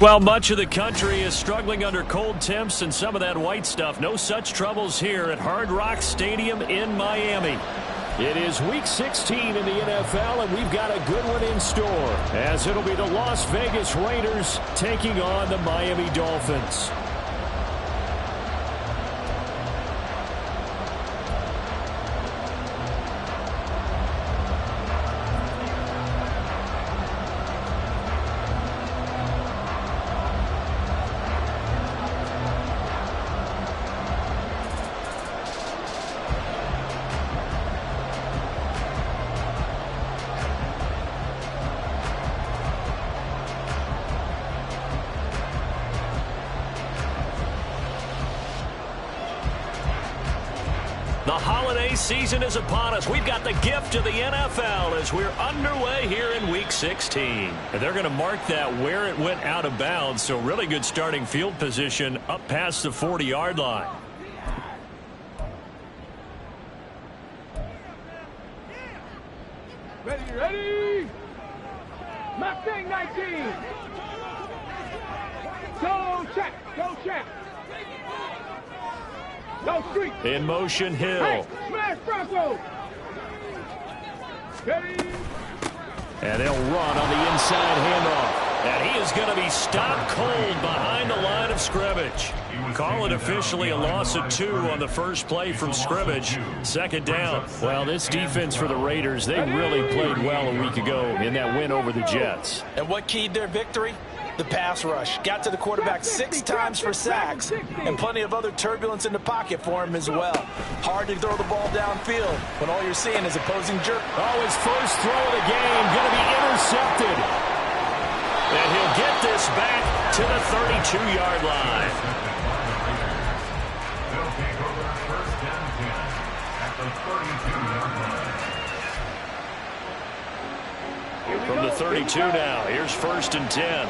Well, much of the country is struggling under cold temps and some of that white stuff. No such troubles here at Hard Rock Stadium in Miami. It is Week 16 in the NFL, and we've got a good one in store, as it'll be the Las Vegas Raiders taking on the Miami Dolphins. The holiday season is upon us. We've got the gift of the NFL as we're underway here in Week 16. And they're going to mark that where it went out of bounds, so really good starting field position up past the 40-yard line. Ready? Mustang 19. Go check. Go street. In motion, Hill. Hey, smash Bronco. Ready. And they'll run on the inside handoff. And he is going to be stopped cold behind the line of scrimmage. Call it officially a loss of 2 on the first play from scrimmage. Second down. Well, this defense for the Raiders, they really played well a week ago in that win over the Jets. And what keyed their victory? The pass rush. Got to the quarterback 6 times for sacks, and plenty of other turbulence in the pocket for him as well. Hard to throw the ball downfield when all you're seeing is opposing jerk. Oh, his first throw of the game going to be intercepted. And he'll get this back to the 32-yard line. From the 32 now, here's 1st and 10.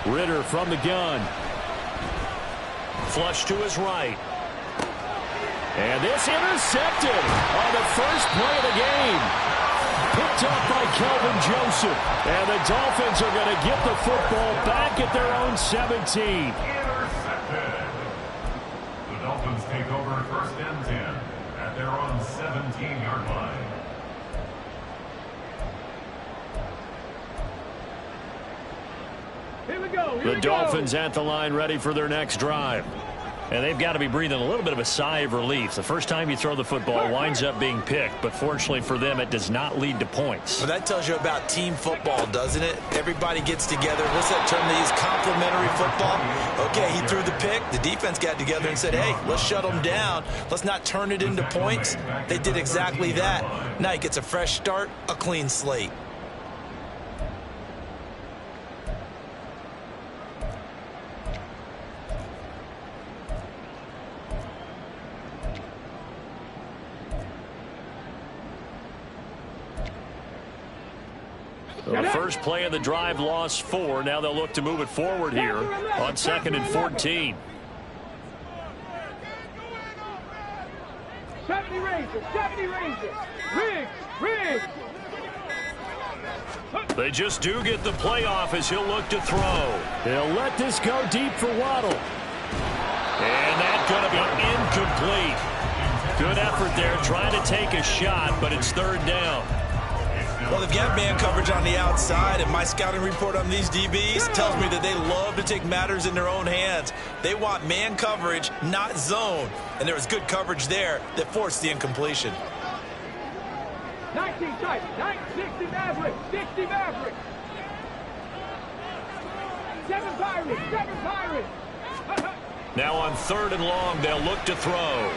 Ritter from the gun. Flush to his right. And this intercepted on the first play of the game. Picked up by Kelvin Joseph. And the Dolphins are going to get the football back at their own 17. Intercepted. The Dolphins take over 1st and 10 at their own 17-yard line. The Dolphins at the line ready for their next drive. And they've got to be breathing a little bit of a sigh of relief. The first time you throw the football winds up being picked, but fortunately for them, it does not lead to points. Well, that tells you about team football, doesn't it? Everybody gets together. What's that term they use? Complementary football. Okay, he threw the pick. The defense got together and said, hey, let's shut them down. Let's not turn it into points. They did exactly that. Now he gets a fresh start, a clean slate. The first play of the drive lost 4. Now they'll look to move it forward here on 2nd and 14. 70 Rangers. Riggs. They just do get the playoff as he'll look to throw. He'll let this go deep for Waddle. And that's going to be incomplete. Good effort there trying to take a shot, but it's 3rd down. Well, they've got man coverage on the outside, and my scouting report on these DBs tells me that they love to take matters in their own hands. They want man coverage, not zone. And there was good coverage there that forced the incompletion. 19 tight, 60 Maverick. 7 Pirates. Now on 3rd and long, they'll look to throw.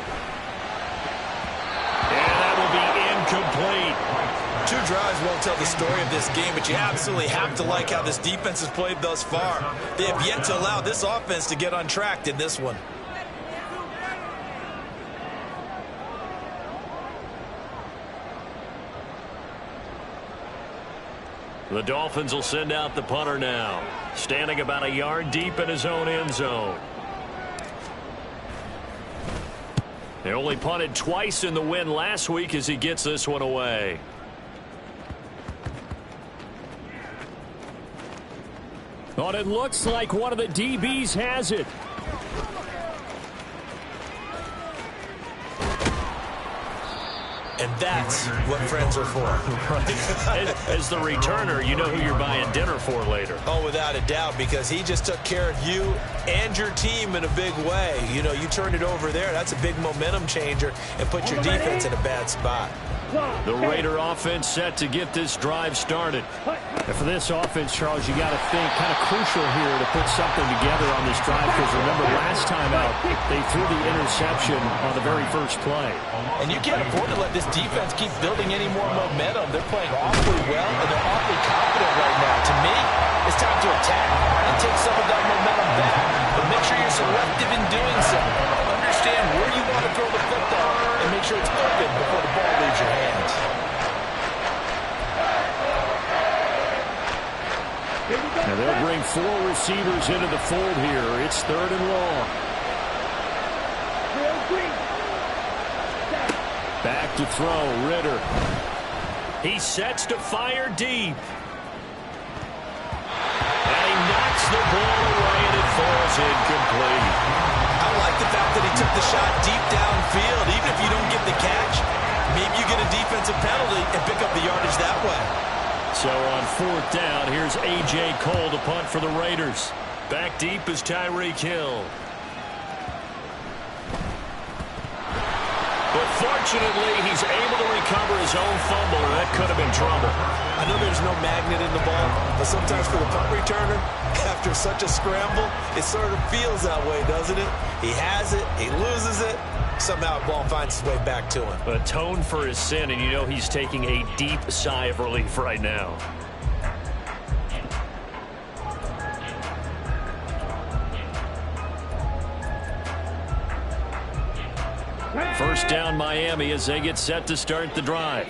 And that will be incomplete. 2 drives won't tell the story of this game, but you absolutely have to like how this defense has played thus far. They have yet to allow this offense to get untracked in this one. The Dolphins will send out the punter now, standing about a yard deep in his own end zone. They only punted twice in the win last week as he gets this one away. Oh, and it looks like one of the DBs has it. And that's what friends are for. Right. As the returner, you know who you're buying dinner for later. Oh, without a doubt, because he just took care of you and your team in a big way. You know, you turned it over there. That's a big momentum changer and put your defense in a bad spot. The Raider offense set to get this drive started. And for this offense, Charles, you got to think kind of crucial here to put something together on this drive, because remember last time out, they threw the interception on the very first play. And you can't afford to let this defense keep building any more momentum. They're playing awfully well, and they're awfully confident right now. To me, it's time to attack and take some of that momentum back. But make sure you're selective in doing so. Understand where you want to throw the football and make sure it's open before the ball leaves your hands. Now they'll bring 4 receivers into the fold here. It's 3rd and long. Back to throw, Ridder. He sets to fire deep. And he knocks the ball away, and it falls incomplete. I like the fact that he took the shot deep downfield. Even if you don't get the catch, maybe you get a defensive penalty and pick up the yardage that way. So on 4th down, here's A.J. Cole to punt for the Raiders. Back deep is Tyreek Hill. But fortunately, he's able to recover his own fumble, or that could have been trouble. I know there's no magnet in the ball, but sometimes for the punt returner, after such a scramble, it sort of feels that way, doesn't it? He has it, he loses it, somehow the ball finds its way back to him. Atone for his sin, and you know he's taking a deep sigh of relief right now. First down, Miami, as they get set to start the drive.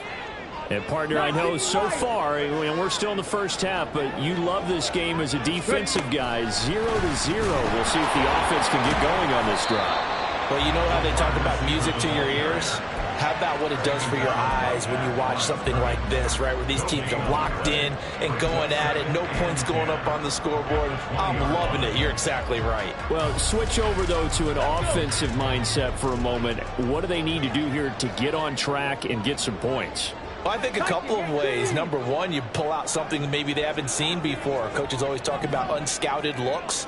And, partner, I know so far, and we're still in the first half, but you love this game as a defensive guy. 0-0. We'll see if the offense can get going on this drive. Well, you know how they talk about music to your ears? How about what it does for your eyes when you watch something like this, right, where these teams are locked in and going at it, no points going up on the scoreboard. I'm loving it. You're exactly right. Well, switch over, though, to an offensive mindset for a moment. What do they need to do here to get on track and get some points? Well, I think a couple of ways. Number one, you pull out something that maybe they haven't seen before. Coaches always talk about unscouted looks.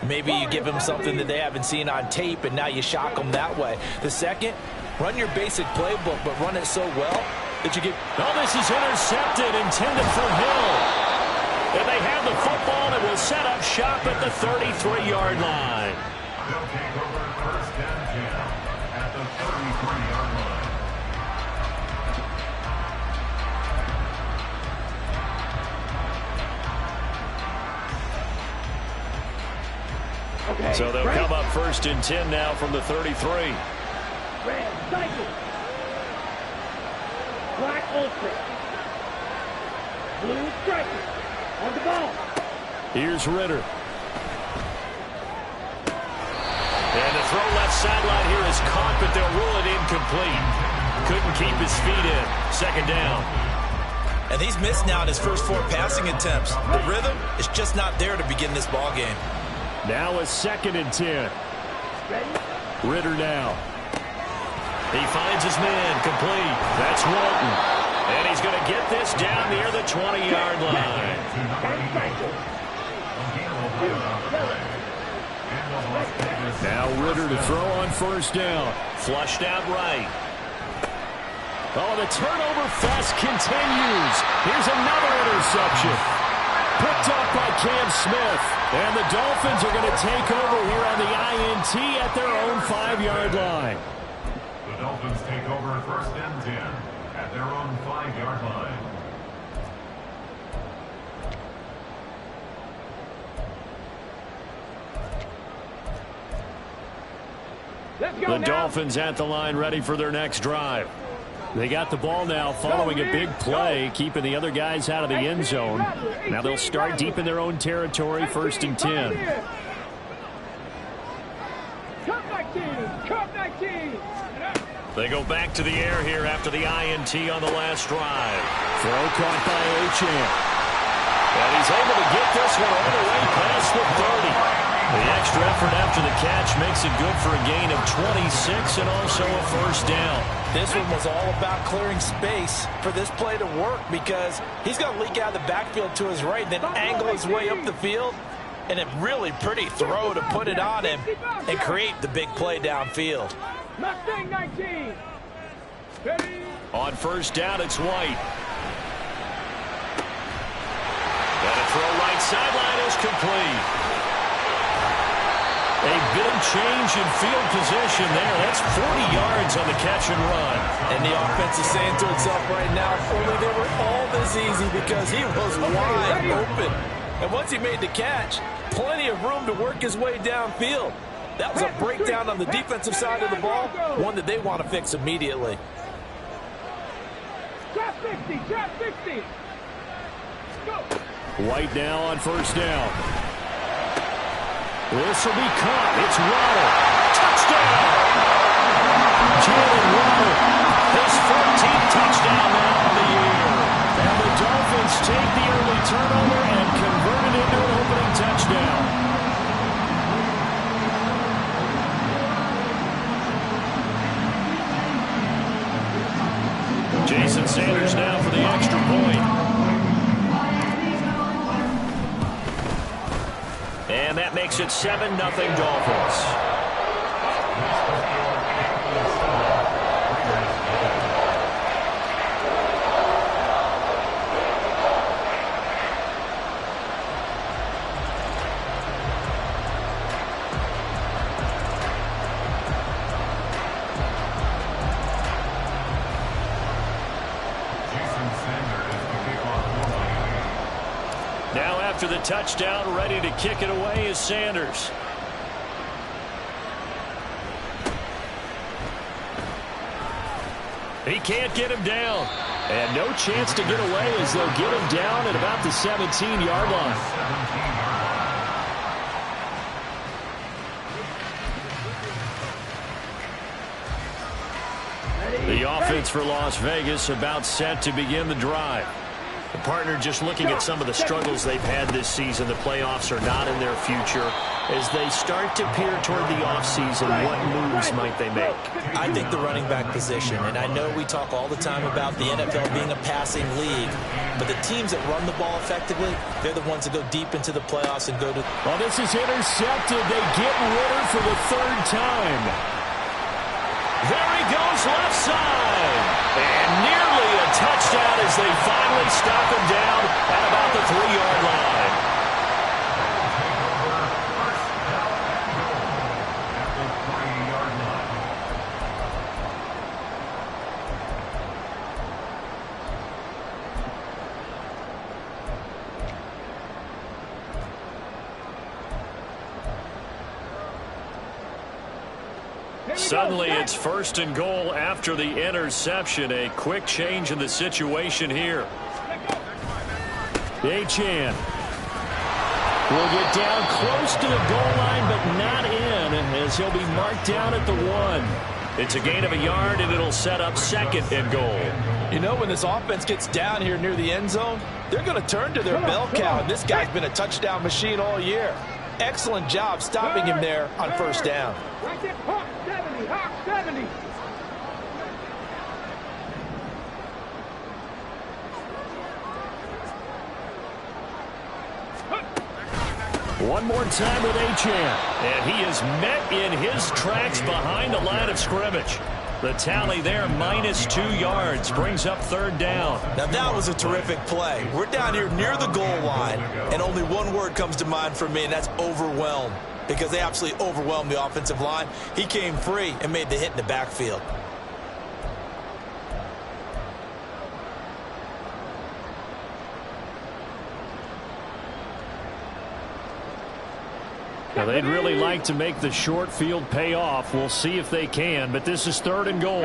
Maybe you give them something that they haven't seen on tape, and now you shock them that way. The second, run your basic playbook, but run it so well that you get... Oh, this is intercepted, intended for Hill. And they have the football, and will set up shop at the 33-yard line. They'll take over 1st and 10 at the 33-yard line. Okay. So they'll come up 1st and 10 now from the 33. Red cycle. Black ultra. Blue striker. On the ball. Here's Ridder. And the throw left sideline here is caught, but they'll rule it incomplete. Couldn't keep his feet in. 2nd down. And he's missed now in his first 4 passing attempts. The rhythm is just not there to begin this ball game. Now a 2nd and 10. Ridder now. He finds his man, complete. That's Walton. And he's going to get this down near the 20-yard line. Now Ridder to throw on 1st down. Flushed out right. Oh, the turnover fest continues. Here's another interception. Picked up by Cam Smith. And the Dolphins are going to take over here on the INT at their own 5-yard line. The Dolphins take over 1st and 10 at their own 5-yard line. The Dolphins at the line, ready for their next drive. They got the ball now following a big play, keeping the other guys out of the end zone. Now they'll start deep in their own territory, 1st and 10. Cup 19. They go back to the air here after the INT on the last drive. Throw caught by Achane. And he's able to get this one all the way past the 30. The extra effort after the catch makes it good for a gain of 26 and also a first down. This one was all about clearing space for this play to work because he's going to leak out of the backfield to his right, then angle his way up the field, and a really pretty throw to put it on him and create the big play downfield. Mustang 19. Ready? On first down, it's White. And a throw right sideline is complete. A big change in field position there. That's 40 yards on the catch and run. And the offense is saying to itself right now, if only they were all this easy because he was wide open. And once he made the catch, plenty of room to work his way downfield. That was a breakdown on the defensive side of the ball, one that they want to fix immediately. Drop 60, drop 60. Go. White now on first down. This will be caught. It's Waddle. Touchdown! Jalen Waddle, his 14th touchdown now of the year. And the Dolphins take the early turnover and convert it into an opening touchdown. Jason Sanders now for the extra point. And that makes it 7-0 Dolphins. Now after the touchdown, ready to kick it away is Sanders. He can't get him down. And no chance to get away as they'll get him down at about the 17-yard line. The offense for Las Vegas about set to begin the drive. The partner just looking at some of the struggles they've had this season. The playoffs are not in their future. As they start to peer toward the offseason, what moves might they make? I think the running back position, and I know we talk all the time about the NFL being a passing league, but the teams that run the ball effectively, they're the ones that go deep into the playoffs and go to... Well, this is intercepted. They get Ritter for the third time. There he goes left side. And nearly a touchdown as they finally stop him down at about the 3-yard line. Suddenly it's 1st and goal after the interception. A quick change in the situation here. Achane will get down close to the goal line, but not in, as he'll be marked down at the 1. It's a gain of a yard, and it'll set up 2nd and goal. You know, when this offense gets down here near the end zone, they're going to turn to their bell cow. This guy's been a touchdown machine all year. Excellent job stopping him there on first down. Right there, Hawk 70, Hawk 70. One more time with Achane. And he is met in his tracks behind the line of scrimmage. The tally there, -2 yards, brings up 3rd down. Now that was a terrific play. We're down here near the goal line, and only one word comes to mind for me, and that's overwhelmed. Because they absolutely overwhelmed the offensive line. He came free and made the hit in the backfield. Now, they'd really like to make the short field pay off. We'll see if they can, but this is 3rd and goal.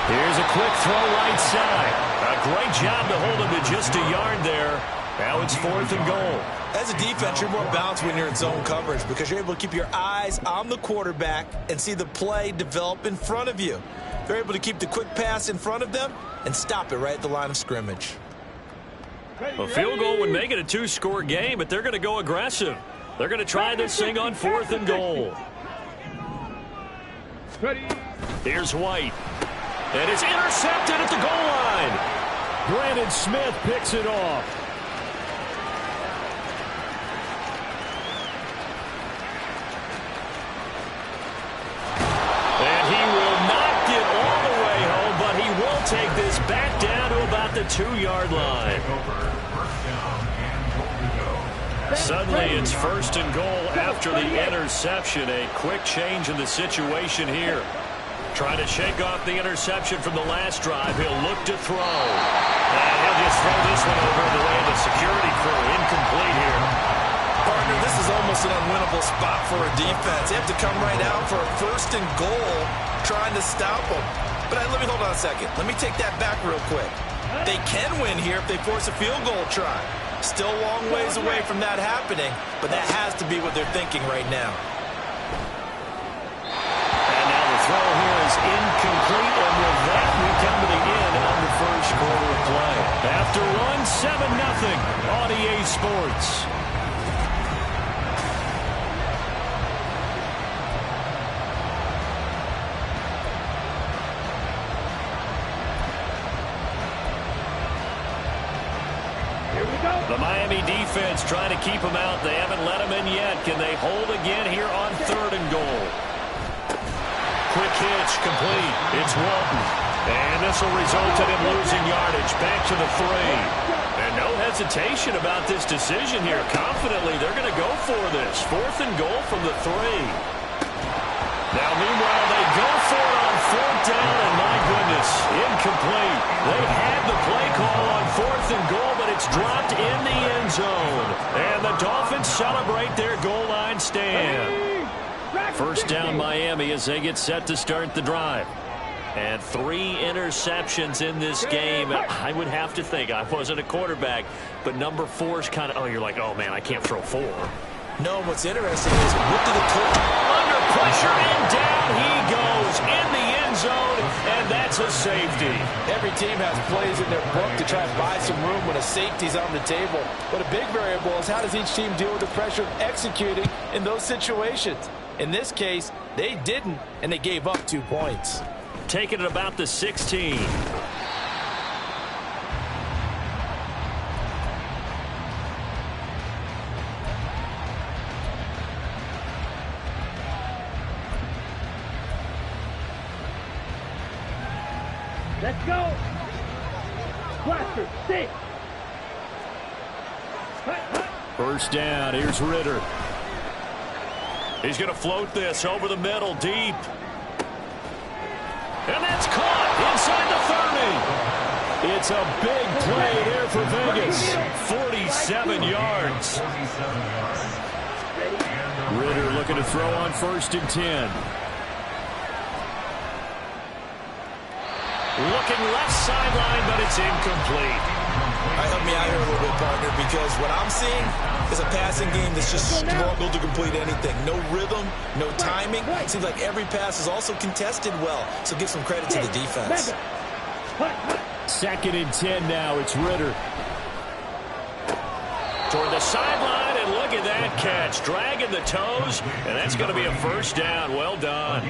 Here's a quick throw right side. A great job to hold him to just a yard there. Now it's 4th and goal. As a defense, you're more balanced when you're in zone coverage because you're able to keep your eyes on the quarterback and see the play develop in front of you. They're able to keep the quick pass in front of them and stop it right at the line of scrimmage. A field goal would make it a 2-score game, but they're going to go aggressive. They're going to try this thing on 4th and goal. Here's White. And it's intercepted at the goal line. Brandon Smith picks it off. And he will not get all the way home, but he will take this back down to about the 2-yard line. Suddenly it's 1st and goal after the interception. A quick change in the situation here. Trying to shake off the interception from the last drive. He'll look to throw. And he'll just throw this one over the way of the security crew. Incomplete here. Partner, this is almost an unwinnable spot for a defense. They have to come right out for a 1st and goal trying to stop them. But let me hold on a second. Let me take that back real quick. They can win here if they force a field goal try. Still a long ways away from that happening, but that has to be what they're thinking right now. Throw here is incomplete, and with that, we come to the end of the first quarter of play. After one, 7-0 on EA Sports. The Miami defense trying to keep them out. They haven't let them in yet. Can they hold again here on 3rd and goal? Quick hitch, complete. It's Walton. And this will result in him losing yardage. Back to the 3. And no hesitation about this decision here. Confidently, they're going to go for this. 4th and goal from the 3. Now, meanwhile, they go for it on 4th down, and my goodness, incomplete. They had the play call on 4th and goal, but it's dropped in the end zone. And the Dolphins celebrate their goal line stand. 1st down Miami as they get set to start the drive. And 3 interceptions in this game. I would have to think, I wasn't a quarterback, but number 4 is kind of, you're like, oh man, I can't throw 4. No, what's interesting is what did the under pressure and down he goes in the end zone, and that's a safety. Every team has plays in their book to try and buy some room when a safety's on the table. But a big variable is how does each team deal with the pressure of executing in those situations. In this case, they didn't, and they gave up 2 points. Taking it about the 16. Let's go. Blaster, 6. 1st down. Here's Ritter. He's going to float this over the middle, deep. And that's caught inside the 30. It's a big play there for Vegas. 47 yards. Ritter looking to throw on 1st and 10. Looking left sideline, but it's incomplete. Help me out here a little bit, partner, because what I'm seeing is a passing game that's just struggled to complete anything. No rhythm, no timing. It seems like every pass is also contested well, so give some credit to the defense. 2nd and 10 now. It's Ritter. Toward the sideline, and look at that catch. Dragging the toes, and that's going to be a 1st down. Well done.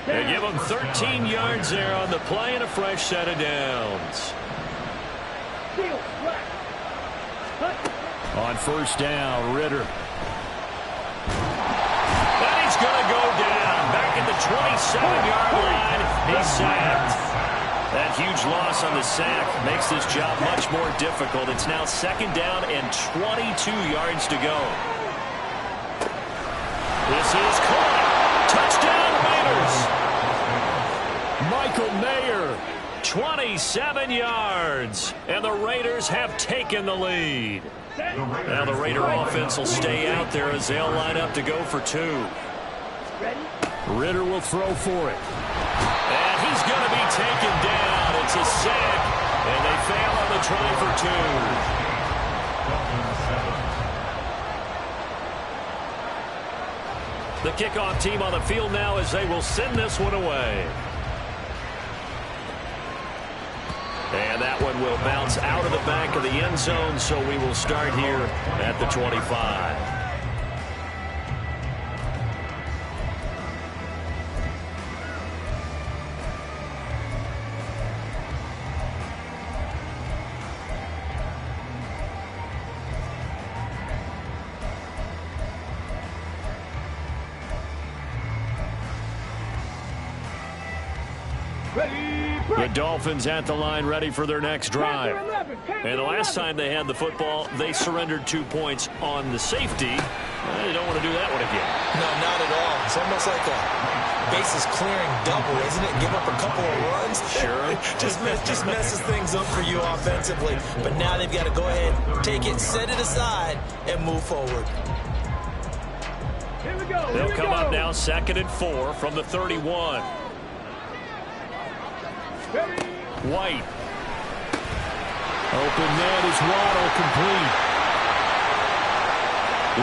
They give him 13 yards there on the play and a fresh set of downs. On 1st down, Ritter. And he's going to go down. Back at the 27-yard line. He's sacked. That huge loss on the sack makes this job much more difficult. It's now 2nd down and 22 yards to go. This is caught. Touchdown, Raiders. Michael Mayer, 27 yards. And the Raiders have taken the lead. Now the Raider offense will stay out there as they'll line up to go for 2. Ritter will throw for it. And he's going to be taken down. It's a sack, and they fail on the try for 2. The kickoff team on the field now as they will send this one away. And that one will bounce out of the back of the end zone, so we will start here at the 25. The Dolphins at the line ready for their next drive. And the last time they had the football, they surrendered 2 points on the safety. They don't want to do that one again. No, not at all. It's almost like a bases clearing double, isn't it? Give up a couple of runs. Sure. just messes things up for you offensively. But now they've got to go ahead, take it, set it aside, and move forward. Here we go. They'll come up now 2nd and 4 from the 31. White. Open man is Waddle, complete.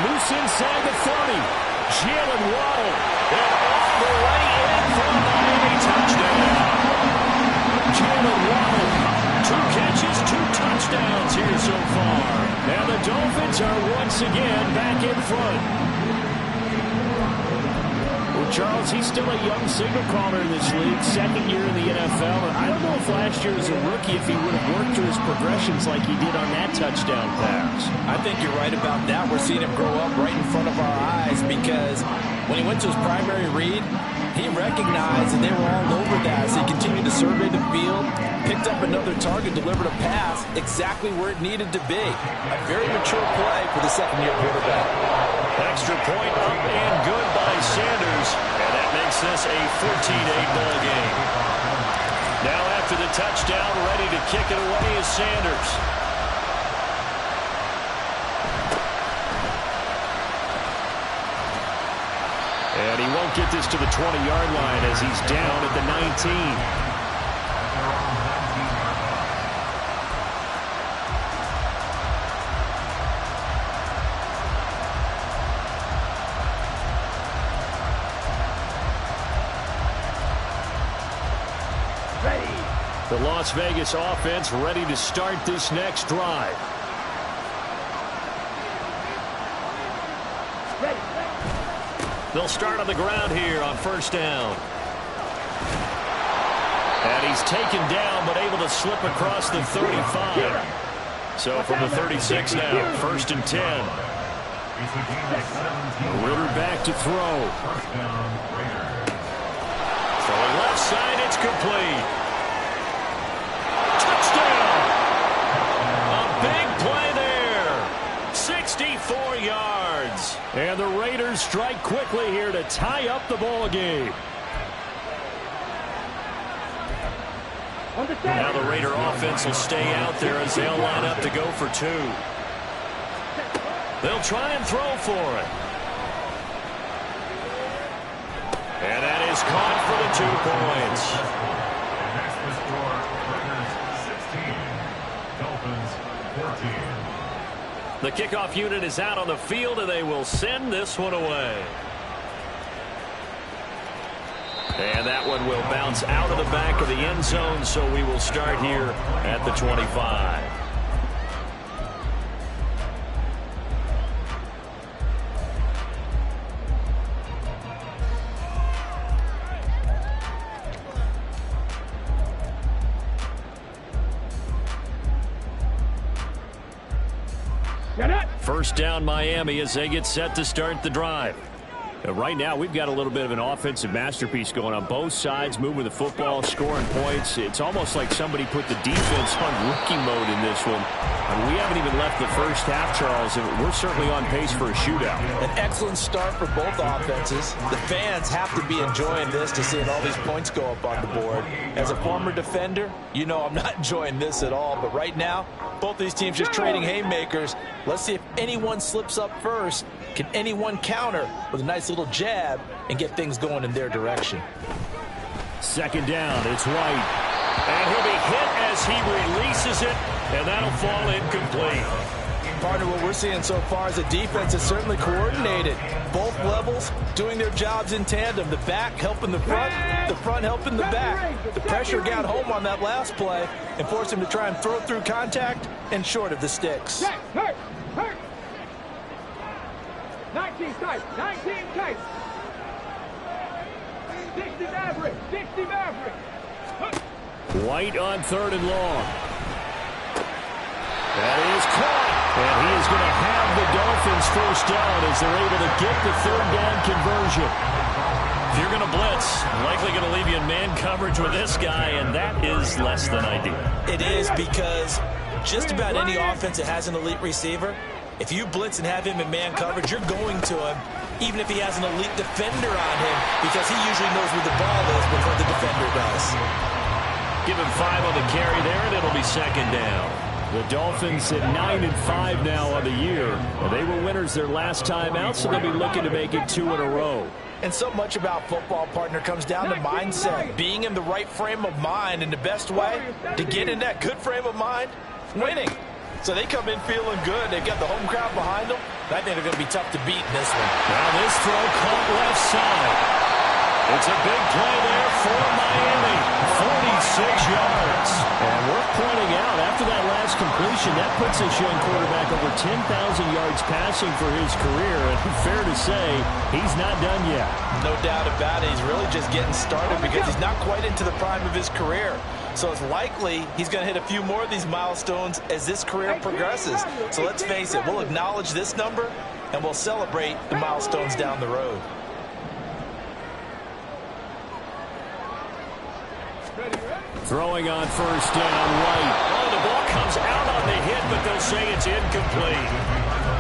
Loose inside the 30. Jalen Waddle. And off the way in for a Miami touchdown. Jalen Waddle. 2 catches, 2 touchdowns here so far. And the Dolphins are once again back in front. Charles, he's still a young signal caller in this league, 2nd year in the NFL. And I don't know if last year as a rookie, if he would have worked through his progressions like he did on that touchdown pass. I think you're right about that. We're seeing him grow up right in front of our eyes because when he went to his primary read, he recognized that they were all over that. So he continued to survey the field, picked up another target, delivered a pass exactly where it needed to be. A very mature play for the second-year quarterback. Extra point up and good by Sanders. And that makes this a 14-8 ball game. Now after the touchdown, ready to kick it away is Sanders. And he won't get this to the 20-yard line as he's down at the 19. The Las Vegas offense ready to start this next drive. They'll start on the ground here on 1st down. And he's taken down but able to slip across the 35. So from the 36 now, 1st and 10. Ritter back to throw. Throwing left side, it's complete. Play there. 64 yards. And the Raiders strike quickly here to tie up the ball game. Now the Raider offense will stay out there as they'll line up to go for 2. They'll try and throw for it. And that is caught for the 2 points. The kickoff unit is out on the field, and they will send this one away. And that one will bounce out of the back of the end zone, so we will start here at the 25. First down Miami as they get set to start the drive. Right now, we've got a little bit of an offensive masterpiece going on both sides, moving the football, scoring points. It's almost like somebody put the defense on rookie mode in this one. We haven't even left the first half, Charles, and we're certainly on pace for a shootout. An excellent start for both offenses. The fans have to be enjoying this to seeing all these points go up on the board. As a former defender, you know I'm not enjoying this at all. But right now, both these teams just trading haymakers. Let's see if anyone slips up first. Can anyone counter with a nice little jab and get things going in their direction? 2nd down, it's White. And he'll be hit as he releases it, and that'll fall incomplete. Partner, what we're seeing so far is the defense is certainly coordinated. Both levels doing their jobs in tandem. The back helping the front helping the back. The pressure got home on that last play and forced him to try and throw through contact and short of the sticks. Hurt. 19 tight. 19 tight. 60 Maverick. 60 Maverick. White on 3rd and long. That is caught. And he is going to have the Dolphins first down as they're able to get the 3rd down conversion. If you're going to blitz, likely going to leave you in man coverage with this guy, and that is less than ideal. It is, because just about any offense that has an elite receiver, if you blitz and have him in man coverage, you're going to him, even if he has an elite defender on him, because he usually knows where the ball is before the defender does. Give him 5 on the carry there, and it'll be 2nd down. The Dolphins at 9-5 now on the year. Well, they were winners their last time out, so they'll be looking to make it 2 in a row. And so much about football, partner, comes down to mindset. Being in the right frame of mind, and the best way to get in that good frame of mind, winning. So they come in feeling good. They've got the home crowd behind them. I think they're going to be tough to beat in this one. Now this throw caught left side. It's a big play there for Miami. 46 yards. And worth pointing out, after that last completion, that puts this young quarterback over 10,000 yards passing for his career. And fair to say, he's not done yet. No doubt about it. He's really just getting started because he's not quite into the prime of his career. So it's likely he's going to hit a few more of these milestones as this career progresses. So let's face it, we'll acknowledge this number and we'll celebrate the milestones down the road. Throwing on 1st down, White. Oh, the ball comes out on the hit, but they'll say it's incomplete.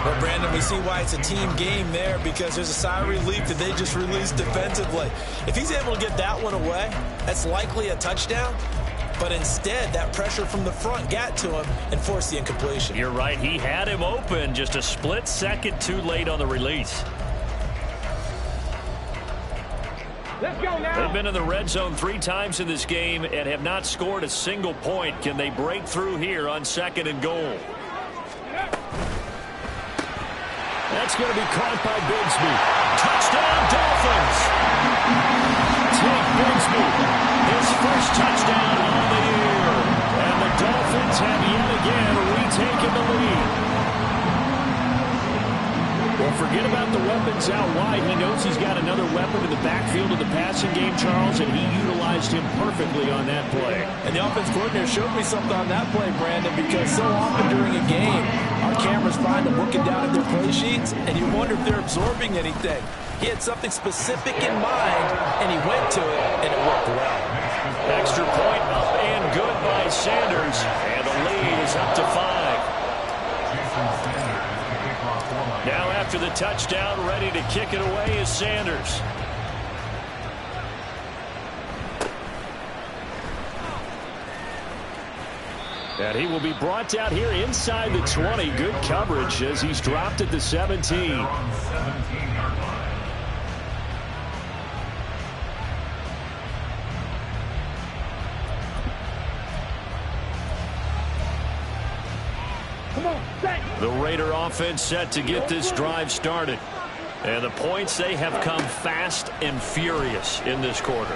Well, Brandon, we see why it's a team game there, because there's a sigh of relief that they just released defensively. If he's able to get that one away, that's likely a touchdown. But instead, that pressure from the front got to him and forced the incompletion. You're right. He had him open, just a split second too late on the release. Let's go now. They've been in the red zone 3 times in this game and have not scored a single point. Can they break through here on 2nd and goal? That's going to be caught by Bigsby. Touchdown, Dolphins! Take Bigsby. His first touchdown on the year. And the Dolphins have yet again retaken the lead. Well, forget about the weapons out wide. He knows he's got another weapon in the backfield of the passing game, Charles, and he utilized him perfectly on that play. And the offense coordinator showed me something on that play, Brandon, because so often during a game, our cameras find them looking down at their play sheets, and you wonder if they're absorbing anything. He had something specific in mind, and he went to it, and it worked well. Extra point up and good by Sanders, and the lead is up to 5. Now after the touchdown, ready to kick it away is Sanders. And he will be brought down here inside the 20. Good coverage as he's dropped at the 17. The Raider offense set to get this drive started. And the points, they have come fast and furious in this quarter.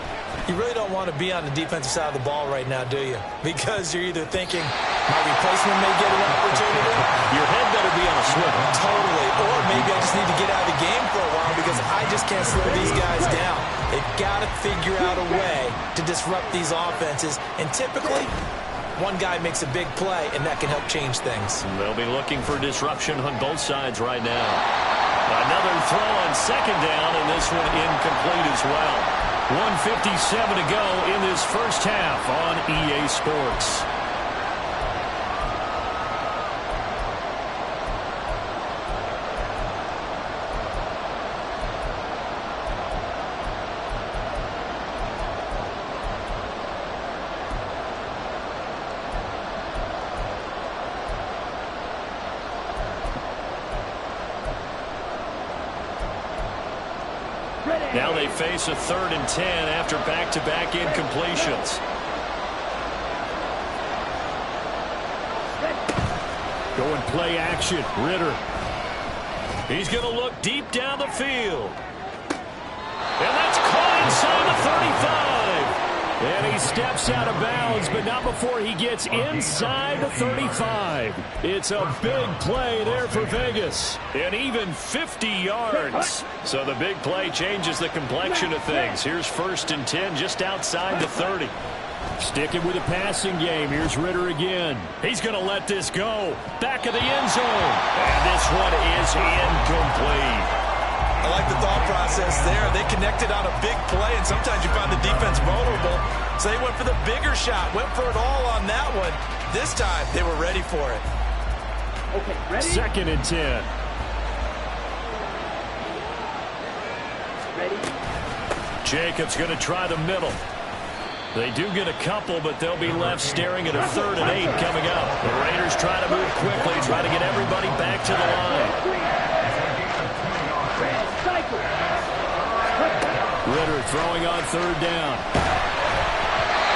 You really don't want to be on the defensive side of the ball right now, do you? Because you're either thinking, my replacement may get an opportunity. Your head better be on a swivel. Totally. Or maybe I just need to get out of the game for a while because I just can't slow these guys down. They've got to figure out a way to disrupt these offenses. And typically, one guy makes a big play, and that can help change things. They'll be looking for disruption on both sides right now. Another throw on 2nd down, and this one incomplete as well. 1:57 to go in this first half on EA Sports. Now they face a 3rd and 10 after back-to-back incompletions. Going play action. Ridder. He's going to look deep down the field. And that's caught inside the 35. And he steps out of bounds, but not before he gets inside the 35. It's a big play there for Vegas. And even 50 yards. So the big play changes the complexion of things. Here's 1st and 10 just outside the 30. Sticking with the passing game. Here's Ridder again. He's going to let this go. Back of the end zone. And this one is incomplete. I like the thought process there. They connected on a big play, and sometimes you find the defense vulnerable. So they went for the bigger shot, went for it all on that one. This time, they were ready for it. Okay, ready? 2nd and 10. Ready? Jacobs going to try the middle. They do get a couple, but they'll be left staring at a 3rd and 8 coming up. The Raiders try to move quickly, try to get everybody back to the line. Ridder throwing on 3rd down.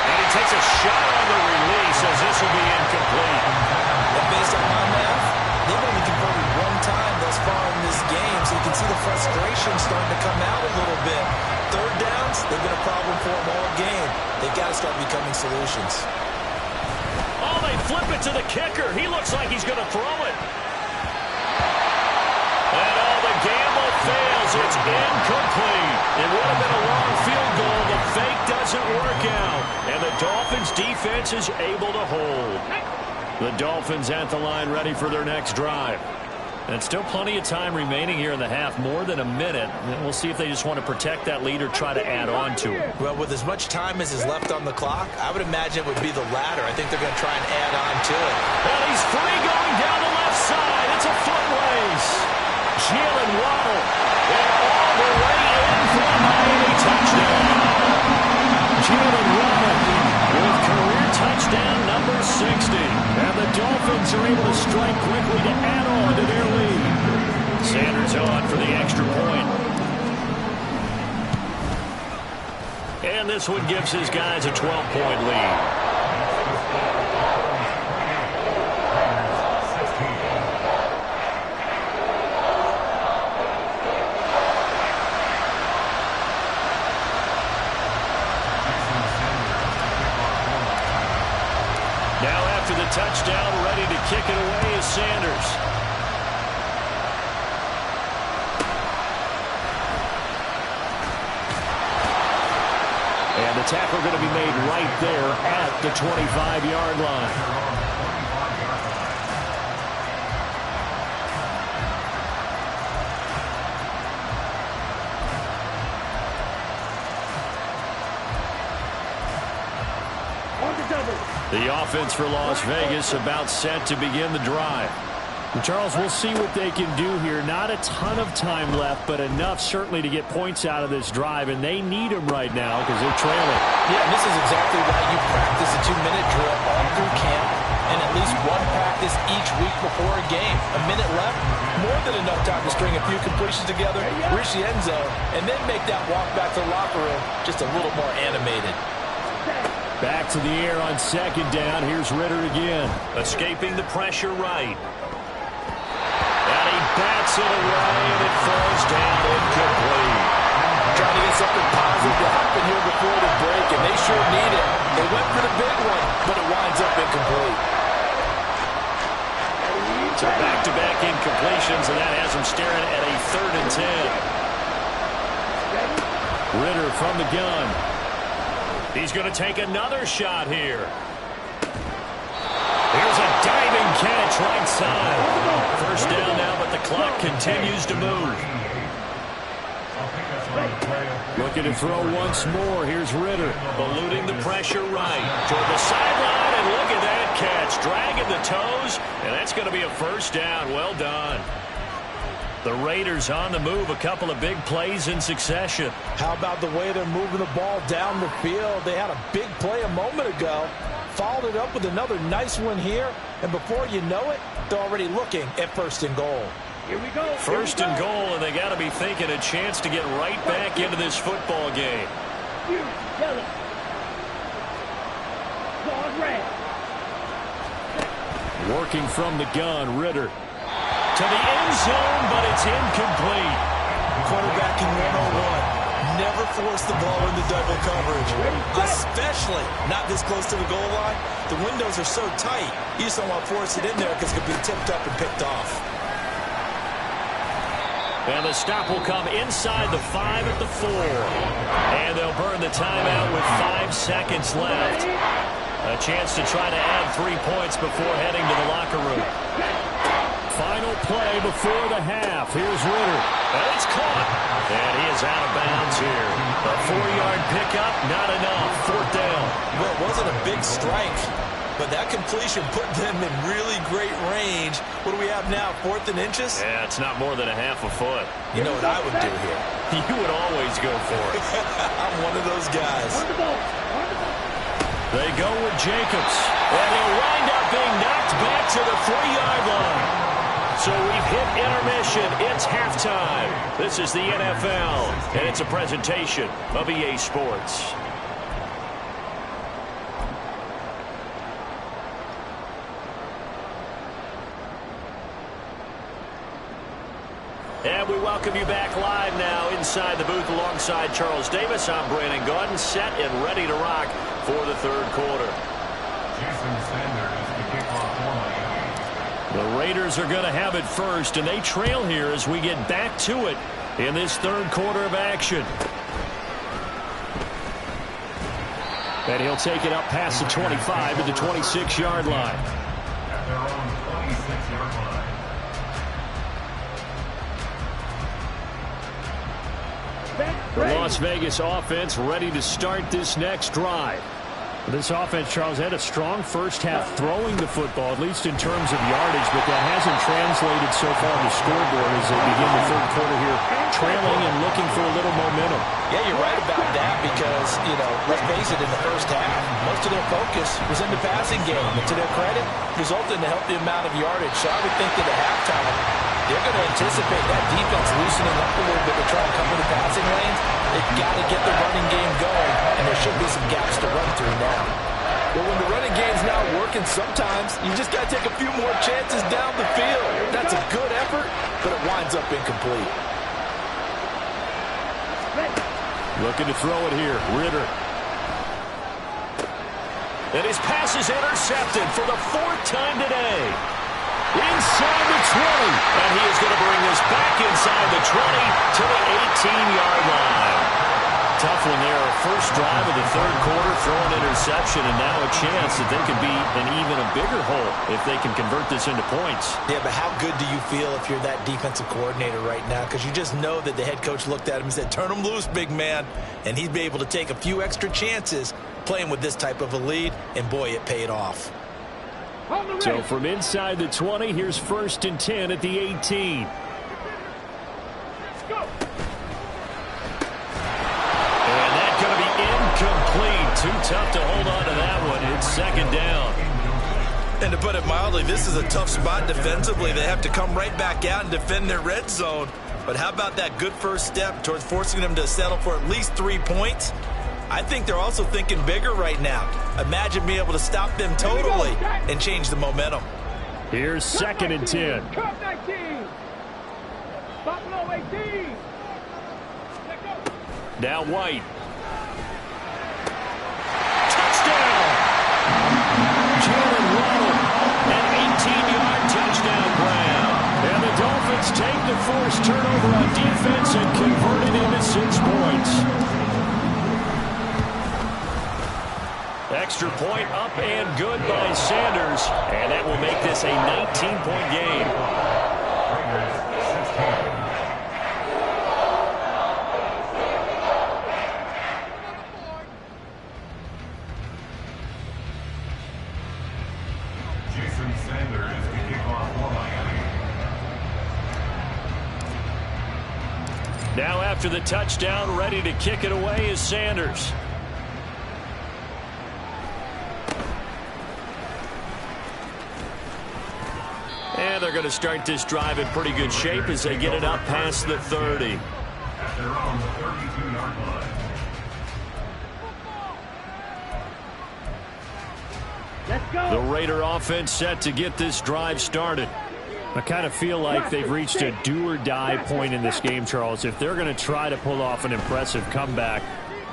And he takes a shot on the release as this will be incomplete. And based on my math, they've only converted 1 time thus far in this game, so you can see the frustration starting to come out a little bit. 3rd downs, they've been a problem for them all game. They've got to start becoming solutions. Oh, they flip it to the kicker. He looks like he's going to throw it. And all the gamble fails. It's incomplete. It would have been a long field goal. The fake doesn't work out. And the Dolphins defense is able to hold. The Dolphins at the line ready for their next drive. And still plenty of time remaining here in the half, more than a minute. And we'll see if they just want to protect that lead or try to add on to it. Well, with as much time as is left on the clock, I would imagine it would be the latter. I think they're going to try and add on to it. And he's free going down the left side. It's a foot race. Jalen Waddle. And all the way in for the Miami touchdown. Jalen Waddle with career touchdown number 60. And the Dolphins are able to strike quickly to add on to their lead. Sanders on for the extra point. And this one gives his guys a 12-point lead. Touchdown, ready to kick it away is Sanders. And the tackle going to be made right there at the 25-yard line. The offense for Las Vegas about set to begin the drive. And Charles, we'll see what they can do here. Not a ton of time left, but enough certainly to get points out of this drive, and they need them right now because they're trailing. Yeah, and this is exactly why you practice a 2-minute drill all through camp and at least one practice each week before a game. A minute left, more than enough time to string a few completions together, reach the end zone, and then make that walk back to the locker room just a little more animated. Back to the air on 2nd down. Here's Ridder again. Escaping the pressure right. And he bats it away, and it falls down incomplete. Trying to get something positive to happen here before the break, and they sure need it. They went for the big one, but it winds up incomplete. So back-to-back incompletions, and that has them staring at a 3rd and 10. Ridder from the gun. He's going to take another shot here. Here's a diving catch right side. 1st down now, but the clock continues to move. Looking to throw once more. Here's Ridder. Eluding the pressure right. Toward the sideline, and look at that catch. Dragging the toes, and that's going to be a 1st down. Well done. The Raiders on the move, a couple of big plays in succession. How about the way they're moving the ball down the field? They had a big play a moment ago, followed it up with another nice one here, and before you know it, they're already looking at 1st and goal. Here we go. 1st and goal, and they got to be thinking a chance to get right back into this football game. Yellow. Ball red. Working from the gun, Ritter. To the end zone, but it's incomplete. Quarterbacking 101. Never force the ball into double coverage, especially not this close to the goal line. The windows are so tight, you just don't want to force it in there because it could be tipped up and picked off. And the stop will come inside the 5 at the 4. And they'll burn the timeout with 5 seconds left. A chance to try to add 3 points before heading to the locker room. Final play before the half. Here's Ritter. And it's caught. And he is out of bounds here. A 4-yard pickup, not enough. 4th down. Well, it wasn't a big strike, but that completion put them in really great range. What do we have now, 4th and inches? Yeah, it's not more than a half a foot. You know what I would do here? You would always go for it. I'm one of those guys. They go with Jacobs. And he'll wind up being knocked back to the 3-yard line. So we've hit intermission. It's halftime. This is the NFL, and it's a presentation of EA Sports. And we welcome you back live now inside the booth alongside Charles Davis. I'm Brandon Gaudin, set and ready to rock for the 3rd quarter. Jason Sanders to kick off for Miami. The Raiders are going to have it first, and they trail here as we get back to it in this 3rd quarter of action. And he'll take it up past the 25 to the 26-yard line. At their own 26-yard line. The Las Vegas offense ready to start this next drive. This offense, Charles, had a strong first half throwing the football, at least in terms of yardage, but that hasn't translated so far on the scoreboard as they begin the 3rd quarter here, trailing and looking for a little momentum. Yeah, you're right about that because, let's face it, in the first half, most of their focus was in the passing game. And to their credit, resulted in a healthy amount of yardage. So I would think that at halftime, they're going to anticipate that defense loosening up a little bit to try and cover the passing lanes. They've got to get the running game going, and there should be some gaps to run through now. But when the running game's not working, sometimes you just got to take a few more chances down the field. That's a good effort, but it winds up incomplete. Looking to throw it here, Ritter. And his pass is intercepted for the 4th time today. Inside the 20. And he is going to bring this back inside the 20 to the 18-yard line. Tough one there. First drive of the 3rd quarter, throw an interception, and now a chance that they could be in even a bigger hole if they can convert this into points. Yeah, but how good do you feel if you're that defensive coordinator right now? Because you just know that the head coach looked at him and said, turn him loose, big man. And he'd be able to take a few extra chances playing with this type of a lead, and boy, it paid off. So from inside the 20, here's 1st and 10 at the 18. And that's going to be incomplete. Too tough to hold on to that one. It's 2nd down. And to put it mildly, this is a tough spot defensively. They have to come right back out and defend their red zone. But how about that good first step towards forcing them to settle for at least 3 points? I think they're also thinking bigger right now. Imagine being able to stop them totally and change the momentum. Here's 2nd and 10. Cut 19. Buffalo 18. Now White. Touchdown! Jalen Waddle, an 18-yard touchdown grab. And the Dolphins take the forced turnover on defense and convert it into 6 points. Extra point up and good by Sanders. And that will make this a 19-point game. Jason Sanders to kick off for Miami. Now after the touchdown, ready to kick it away is Sanders. And they're going to start this drive in pretty good shape as they get it up past the 30. At their own 32-yard line. Let's go. The Raider offense set to get this drive started. I kind of feel like they've reached a do-or-die point in this game, Charles. If they're going to try to pull off an impressive comeback,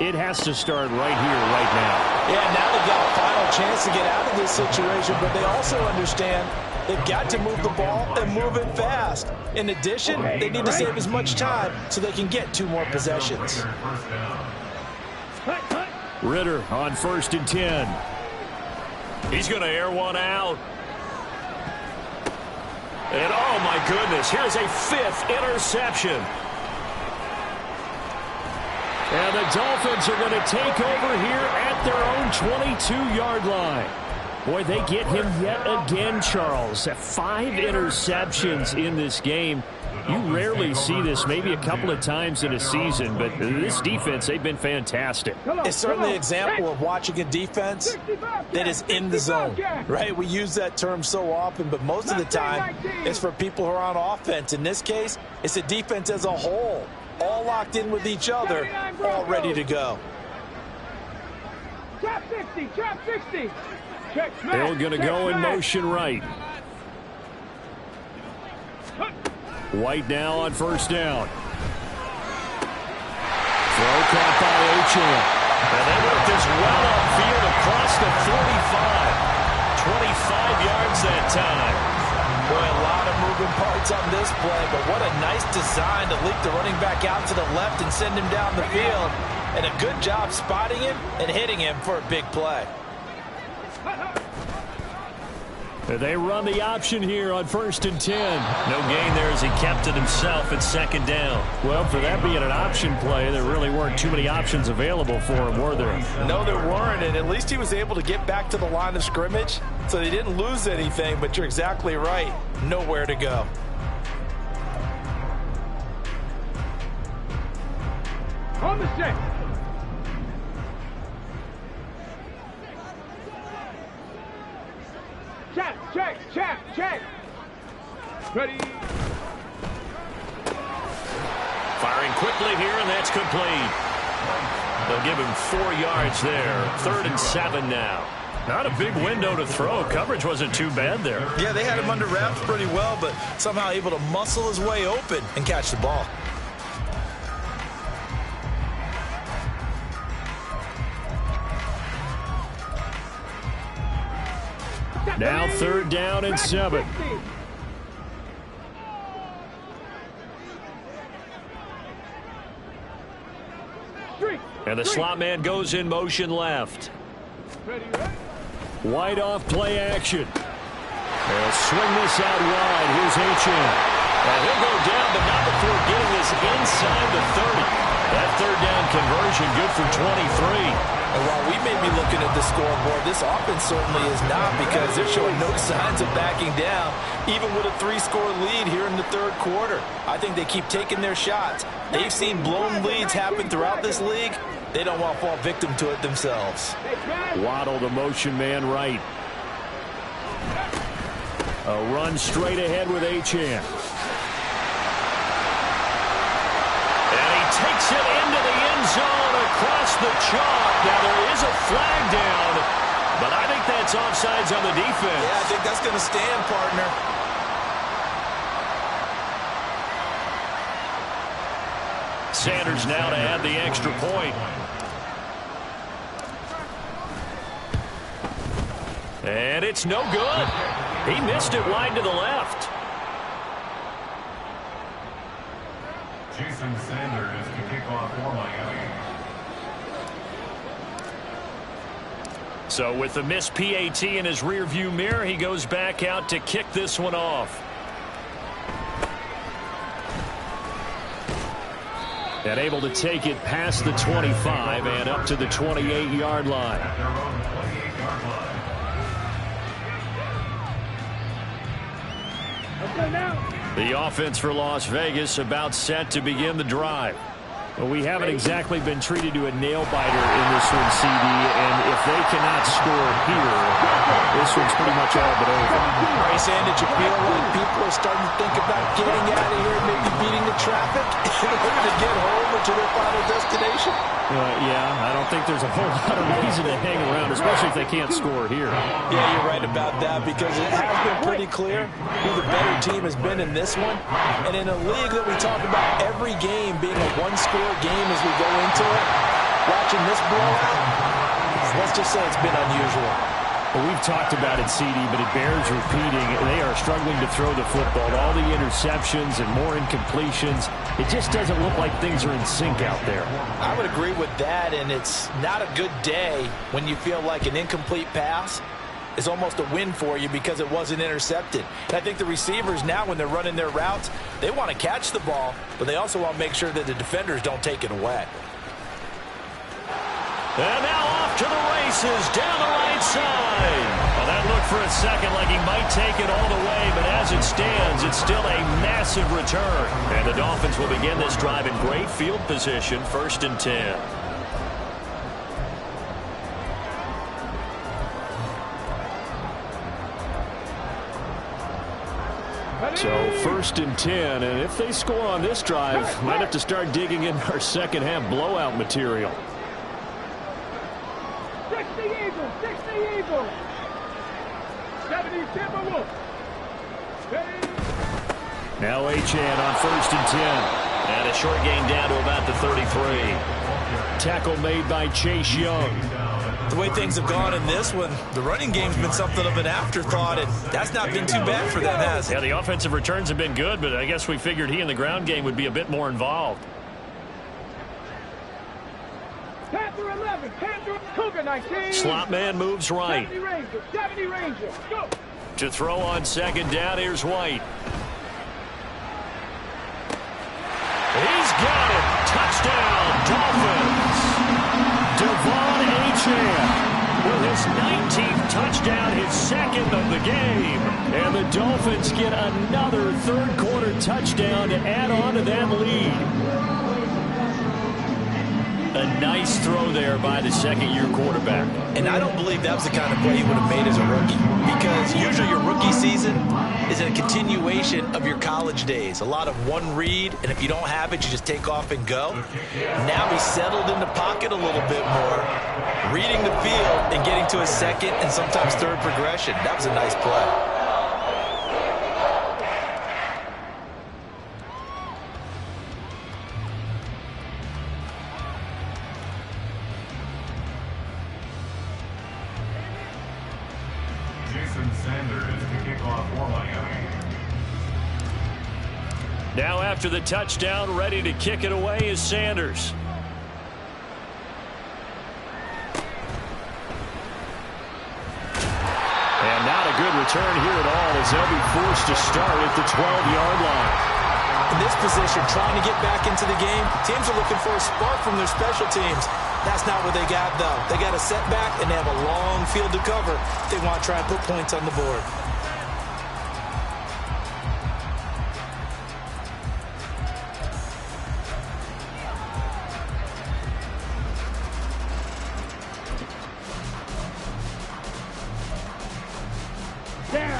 it has to start right here, right now. Yeah, now they've got a final chance to get out of this situation, but they also understand they've got to move the ball and move it fast. In addition, they need to save as much time so they can get 2 more possessions. Ridder on 1st and 10. He's going to air one out. And, oh, my goodness, here's a 5th interception. And the Dolphins are going to take over here at their own 22-yard line. Boy, they get him yet again, Charles. 5 interceptions in this game. You rarely see this, maybe a couple of times in a season, but this defense, they've been fantastic. It's certainly an example of watching a defense that is in the zone, right? We use that term so often, but most of the time it's for people who are on offense. In this case, it's a defense as a whole, all locked in with each other, all ready to go. Trap 60, trap 60. Check, They're going to go in motion right. White now on 1st down. Throw caught by Achane. And they work this well upfield across the 45. 25 yards that time. Boy, a lot of moving parts on this play, but what a nice design to leak the running back out to the left and send him down the field. And a good job spotting him and hitting him for a big play. They run the option here on 1st and 10. No gain there as he kept it himself at 2nd down. Well, for that being an option play, there really weren't too many options available for him, were there? No, there weren't, and at least he was able to get back to the line of scrimmage, so they didn't lose anything, but you're exactly right. Nowhere to go. On the set. Check. Ready. Firing quickly here, and that's complete. They'll give him 4 yards there. 3rd and 7 now. Not a big window to throw. Coverage wasn't too bad there. Yeah, they had him under wraps pretty well, but somehow able to muscle his way open and catch the ball. Now 3rd down and 7. And the slot man goes in motion left. White off play action. They'll swing this out wide. Here's Achane. And he'll go down, but not before getting this inside the 30. That 3rd down conversion good for 23. And while we may be looking at the scoreboard, this offense certainly is not, because they're showing no signs of backing down, even with a 3-score lead here in the 3rd quarter. I think they keep taking their shots. They've seen blown leads happen throughout this league. They don't want to fall victim to it themselves. Waddle the motion man right. A run straight ahead with Achane. And he takes it into the end zone across the chalk. Now there is a flag down, but I think that's offsides on the defense. Yeah, I think that's going to stand, partner. Sanders now to add the extra point. And it's no good. He missed it wide to the left. Jason Sanders to kick off for Miami. So with the missed PAT in his rearview mirror, he goes back out to kick this one off. And able to take it past the 25 and up to the 28-yard line. At their own 28-yard line. Okay, now. The offense for Las Vegas about set to begin the drive. Well, we haven't exactly been treated to a nail-biter in this one, CD, and if they cannot score here, this this one's pretty much all but over. All right, Sam, did you feel like people are starting to think about getting out of here, maybe beating the traffic in order to get home or to their final destination? Yeah, I don't think there's a whole lot of reason to hang around, especially if they can't score here. Yeah, you're right about that, because it has been pretty clear who the better team has been in this one. And in a league that we talk about every game being a one-score game as we go into it, watching this blowout, let's just say it's been unusual. Well, we've talked about it, CD, but it bears repeating. They are struggling to throw the football. All the interceptions and more incompletions. It just doesn't look like things are in sync out there. I would agree with that, and it's not a good day when you feel like an incomplete pass is almost a win for you because it wasn't intercepted. And I think the receivers now, when they're running their routes, they want to catch the ball, but they also want to make sure that the defenders don't take it away. And now off to the races, down the right side. Well, that looked for a second like he might take it all the way, but as it stands, it's still a massive return. And the Dolphins will begin this drive in great field position, 1st and 10. So 1st and 10, and if they score on this drive, might have to start digging in our second half blowout material. 60 Eagles, 60 Eagles. 70 Timberwolves. Now Achane on 1st and 10. And a short gain down to about the 33. Tackle made by Chase Young. The way things have gone in this one, the running game's been something of an afterthought, and that's not been too bad for them, has it? Yeah, the offensive returns have been good, but I guess we figured he in the ground game would be a bit more involved. Panther 11, Panther Cougar 19. Slot man moves right. 70 Rangers, go. To throw on 2nd down, here's White. He's got it. Touchdown, Dolphins. Devon Achane with his 19th touchdown, his 2nd of the game. And the Dolphins get another 3rd quarter touchdown to add on to that lead. A nice throw there by the 2nd-year quarterback. And I don't believe that was the kind of play he would have made as a rookie, because usually your rookie season is a continuation of your college days. A lot of one read, and if you don't have it, you just take off and go. Now he's settled in the pocket a little bit more, reading the field and getting to his 2nd and sometimes 3rd progression. That was a nice play. Now after the touchdown, ready to kick it away is Sanders. And not a good return here at all as they'll be forced to start at the 12-yard line. In this position, trying to get back into the game, teams are looking for a spark from their special teams. That's not what they got, though. They got a setback, and they have a long field to cover if they want to try and put points on the board.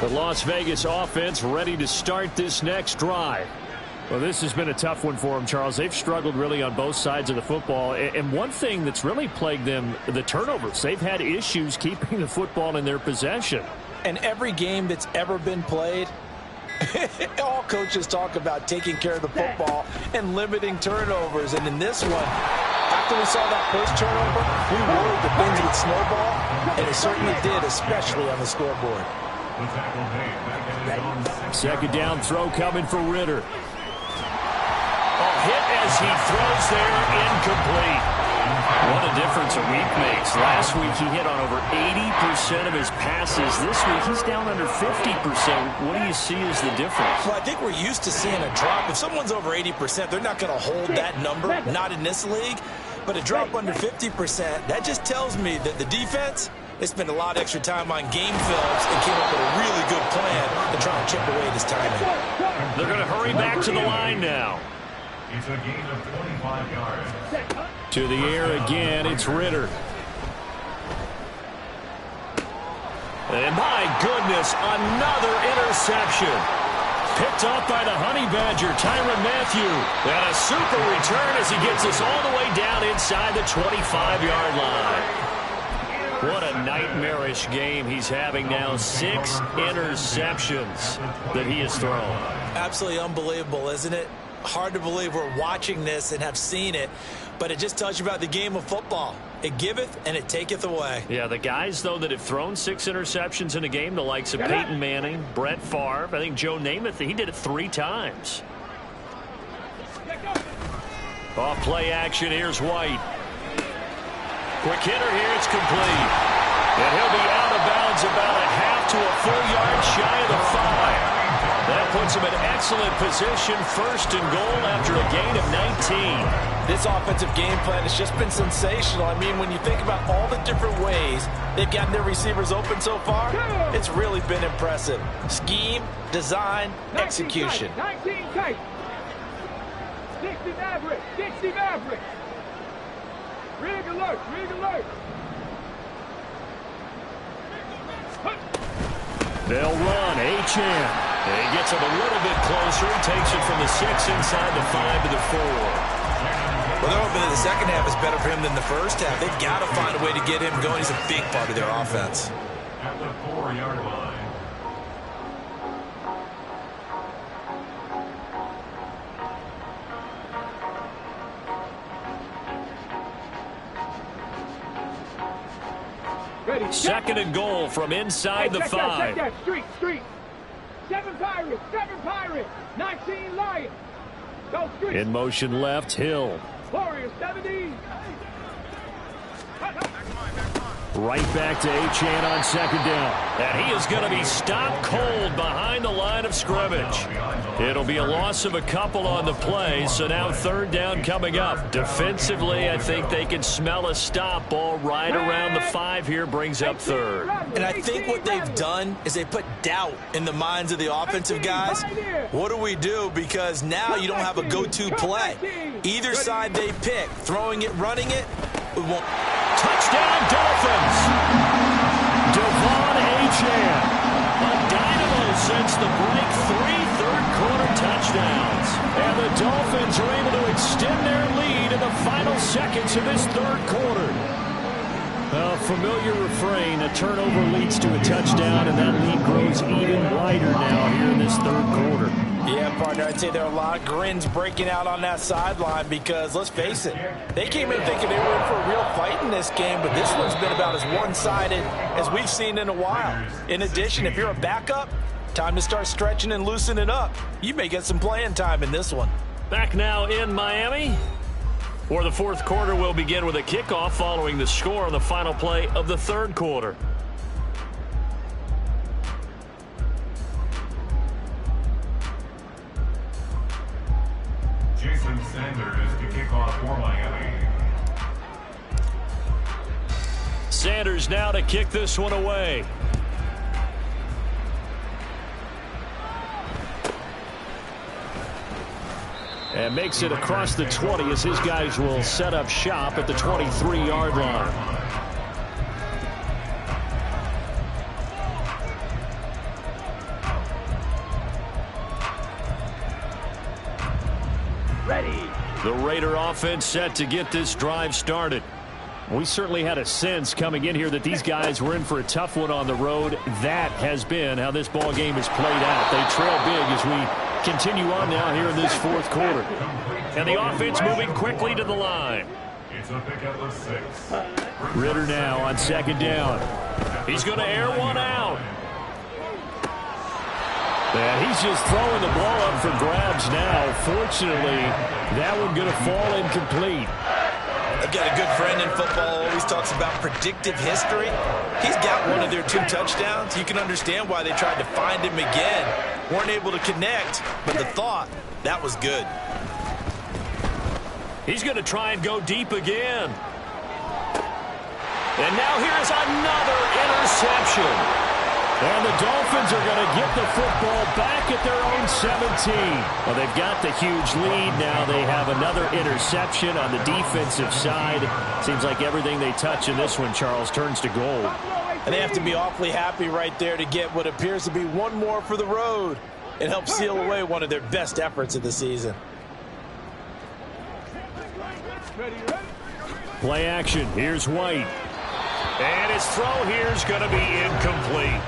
The Las Vegas offense ready to start this next drive. Well, this has been a tough one for them, Charles. They've struggled really on both sides of the football. And one thing that's really plagued them, the turnovers. They've had issues keeping the football in their possession. And every game that's ever been played, all coaches talk about taking care of the football and limiting turnovers. And in this one, after we saw that first turnover, we worried that things would snowball, and it certainly did, especially on the scoreboard. 2nd down throw coming for Ritter. Hit as he throws there, incomplete. What a difference a week makes. Last week he hit on over 80% of his passes. This week he's down under 50%. What do you see as the difference? Well, I think we're used to seeing a drop. If someone's over 80%, they're not going to hold that number, not in this league. But a drop under 50%, that just tells me that the defense, they spent a lot of extra time on game films and came up with a really good plan to try and chip away this timing. They're going to hurry back to the line now. It's a gain of 25 yards. To the air again, it's Ritter. And my goodness, another interception. Picked off by the Honey Badger, Tyrann Mathieu. And a super return as he gets us all the way down inside the 25-yard line. What a nightmarish game he's having now. 6 interceptions that he has thrown. Absolutely unbelievable, isn't it? Hard to believe we're watching this and have seen it, but it just tells you about the game of football. It giveth and it taketh away. Yeah, the guys, though, that have thrown 6 interceptions in a game, the likes of Peyton Manning, Brett Favre, I think Joe Namath, he did it 3 times. Off play action, here's White. Quick hitter here, it's complete. And he'll be out of bounds about a half to a full yard shy of the 5. That puts him in excellent position, 1st and goal after a gain of 19. This offensive game plan has just been sensational. I mean, when you think about all the different ways they've gotten their receivers open so far, it's really been impressive. Scheme, design, execution. 19 tight. 60 Maverick. 60 Maverick. Rig alert. Rig alert. They'll run. Achane. He gets him a little bit closer. He takes it from the 6 inside the 5 to the 4. Well, they're hoping that the second half is better for him than the first half. They've got to find a way to get him going. He's a big part of their offense. At the 4-yard line. Ready. 2nd and goal from inside the 5. Check that. Street. 7 Pirates. 7 Pirates. 19 Lions. Go street. In motion left, Hill. Warriors 70. Right back to Achane on 2nd down. And he is going to be stopped cold behind the line of scrimmage. It'll be a loss of a couple on the play, so now 3rd down coming up. Defensively, I think they can smell a stop. Ball right around the 5 here brings up 3rd. And I think what they've done is they put doubt in the minds of the offensive guys. What do we do? Because now you don't have a go-to play. Either side they pick, throwing it, running it, we won't. Touchdown, Dolphins! Devon Achane, a dynamo since the break, 3 third-quarter touchdowns. And the Dolphins are able to extend their lead in the final seconds of this 3rd quarter. A familiar refrain, a turnover leads to a touchdown, and that lead grows even wider now here in this 3rd quarter. Yeah, partner, I'd say there are a lot of grins breaking out on that sideline because, let's face it, they came in thinking they were in for a real fight in this game, but this one's been about as one-sided as we've seen in a while. In addition, if you're a backup, time to start stretching and loosening up. You may get some playing time in this one. Back now in Miami, where the 4th quarter will begin with a kickoff following the score on the final play of the 3rd quarter. Jason Sanders to kick off for Miami. Sanders now to kick this one away. And makes it across the 20 as his guys will set up shop at the 23-yard line. The Raider offense set to get this drive started. We certainly had a sense coming in here that these guys were in for a tough one on the road. That has been how this ball game has played out. They trail big as we continue on now here in this 4th quarter. And the offense moving quickly to the line. It's a pick at the 6. Ritter now on 2nd down. He's going to air one out. And he's just throwing the ball up for grabs now. Fortunately, that one going to fall incomplete. I've got a good friend in football, always talks about predictive history. He's got one of their 2 touchdowns. You can understand why they tried to find him again. Weren't able to connect, but the thought, that was good. He's going to try and go deep again. And now here's another interception. And the Dolphins are going to get the football back at their own 17. Well, they've got the huge lead. Now they have another interception on the defensive side. Seems like everything they touch in this one, Charles, turns to gold. And they have to be awfully happy right there to get what appears to be one more for the road and help seal away one of their best efforts of the season. Play action. Here's White. And his throw here is going to be incomplete.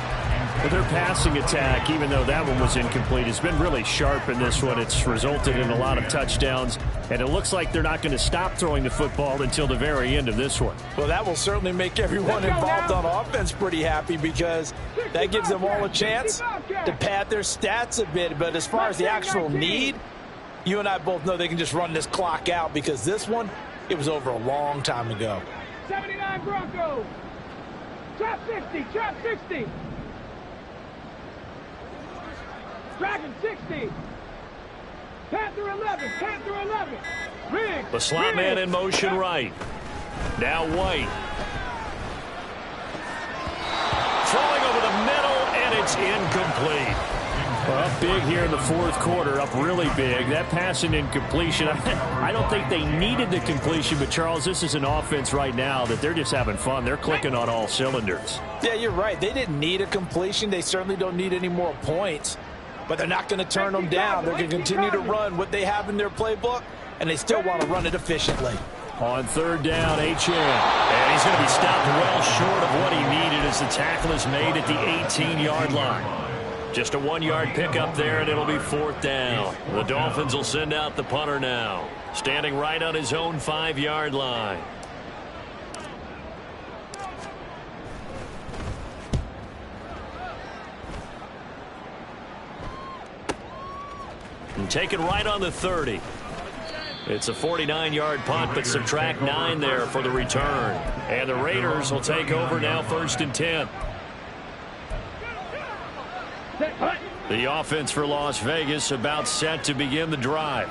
But their passing attack, even though that one was incomplete, has been really sharp in this one. It's resulted in a lot of touchdowns, and it looks like they're not going to stop throwing the football until the very end of this one. Well, that will certainly make everyone involved on offense pretty happy because that gives them all a chance to pad their stats a bit. But as far as the actual need, you and I both know they can just run this clock out because this one, it was over a long time ago. 79 Broncos. Trap 60, trap 60. Dragon 60. Panther 11, Panther 11. Riggs. The slot man in motion right. Now White. Throwing over the middle, and it's incomplete. Well, up big here in the fourth quarter, up really big. That pass and incompletion, I don't think they needed the completion, but Charles, this is an offense right now that they're just having fun. They're clicking on all cylinders. Yeah, you're right. They didn't need a completion. They certainly don't need any more points, but they're not going to turn them down. They're going to continue to run what they have in their playbook, and they still want to run it efficiently. On third down, H.N. And he's going to be stopped well short of what he needed as the tackle is made at the 18-yard line. Just a 1-yard pickup there, and it'll be fourth down. The Dolphins will send out the punter now, standing right on his own 5-yard line. And take it right on the 30. It's a 49-yard punt, but subtract 9 there for the return. And the Raiders will take over now, 1st and 10. The offense for Las Vegas about set to begin the drive.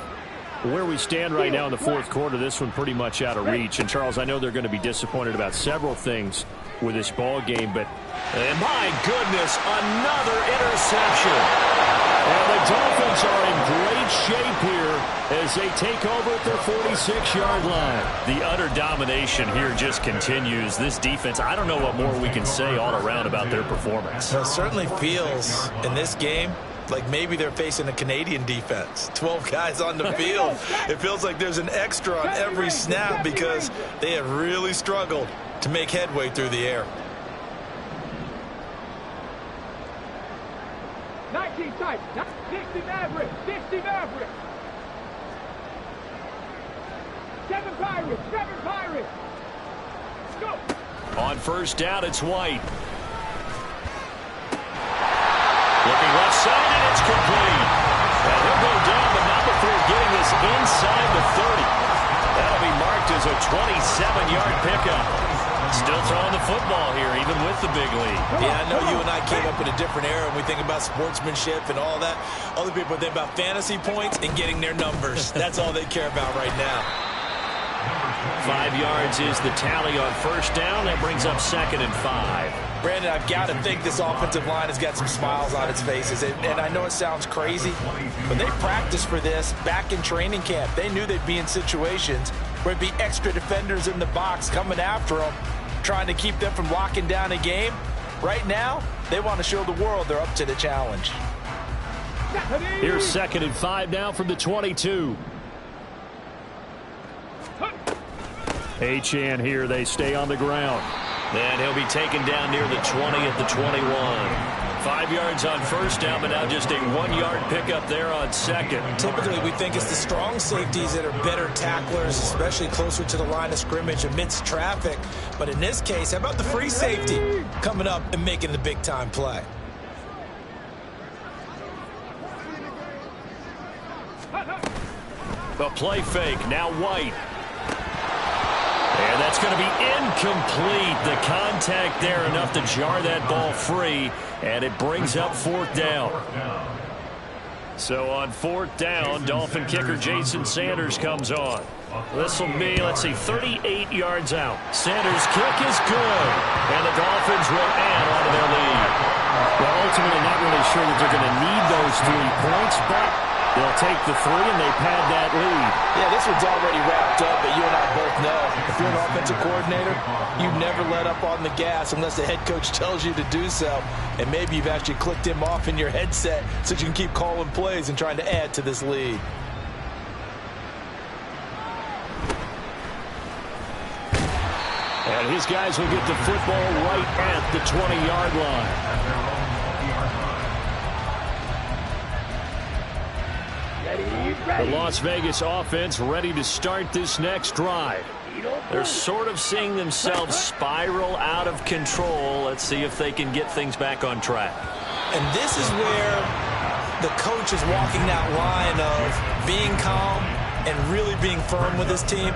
Where we stand right now in the fourth quarter, this one pretty much out of reach. And, Charles, I know they're going to be disappointed about several things with this ball game, but my goodness, another interception. And the Dolphins are in great shape here as they take over at their 46-yard line. The utter domination here just continues. This defense, I don't know what more we can say all around about their performance. Well, it certainly feels in this game like maybe they're facing a Canadian defense. 12 guys on the field. It feels like there's an extra on every snap because they have really struggled to make headway through the air. 19 type, 60 Maverick, 60 Maverick. 7 Pirates, 7 Pirates. Go. On first down, it's White. Looking left side, and it's complete. And he'll go down, but not before getting this inside the 30. That'll be marked as a 27-yard pickup. Still throwing the football here, even with the big lead. Yeah, I know you and I came up in a different era and we think about sportsmanship and all that. Other people think about fantasy points and getting their numbers. That's all they care about right now. 5 yards is the tally on first down. That brings up 2nd and 5. Brandon, I've got to think this offensive line has got some smiles on its faces. And I know it sounds crazy, but they practiced for this back in training camp. They knew they'd be in situations where it'd be extra defenders in the box coming after them, trying to keep them from locking down a game. Right now, they want to show the world they're up to the challenge. Here's 2nd and 5 now from the 22. H.N. here, they stay on the ground. And he'll be taken down near the 20 at the 21. 5 yards on first down, but now just a 1-yard pickup there on second. Typically, we think it's the strong safeties that are better tacklers, especially closer to the line of scrimmage amidst traffic. But in this case, how about the free safety coming up and making the big-time play? The play fake, now White. And that's going to be incomplete. The contact there enough to jar that ball free, and it brings up 4th down. So on 4th down, Dolphin kicker Jason Sanders comes on. This will be, let's see, 38 yards out. Sanders' kick is good, and the Dolphins will add on to their lead. Well, ultimately not really sure that they're going to need those 3 points, but They'll take the three, and they pad that lead. Yeah, this one's already wrapped up, but you and I both know if you're an offensive coordinator, you never let up on the gas unless the head coach tells you to do so. And maybe you've actually clicked him off in your headset so you can keep calling plays and trying to add to this lead. And his guys will get the football right at the 20-yard line. The Las Vegas offense ready to start this next drive. They're sort of seeing themselves spiral out of control. Let's see if they can get things back on track. And this is where the coach is walking that line of being calm and really being firm with his team.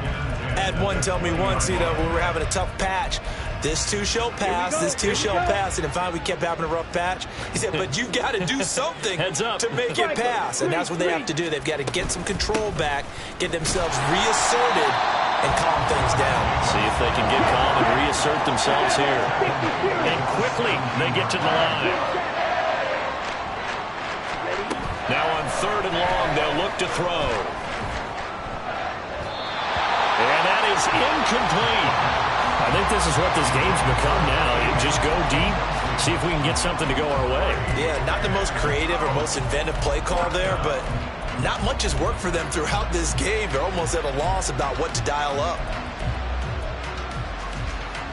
I had one tell me once, when we were having a tough patch, this too shall pass, this too shall pass. And finally we kept having a rough patch. He said, but you got to do something to make it pass. And that's what they have to do. They've got to get some control back, get themselves reasserted, and calm things down. See if they can get calm and reassert themselves here. And quickly they get to the line. Now on 3rd and long, they'll look to throw. And that is incomplete. I think this is what this game's become now. You just go deep, see if we can get something to go our way. Yeah, not the most creative or most inventive play call there, but not much has worked for them throughout this game. They're almost at a loss about what to dial up.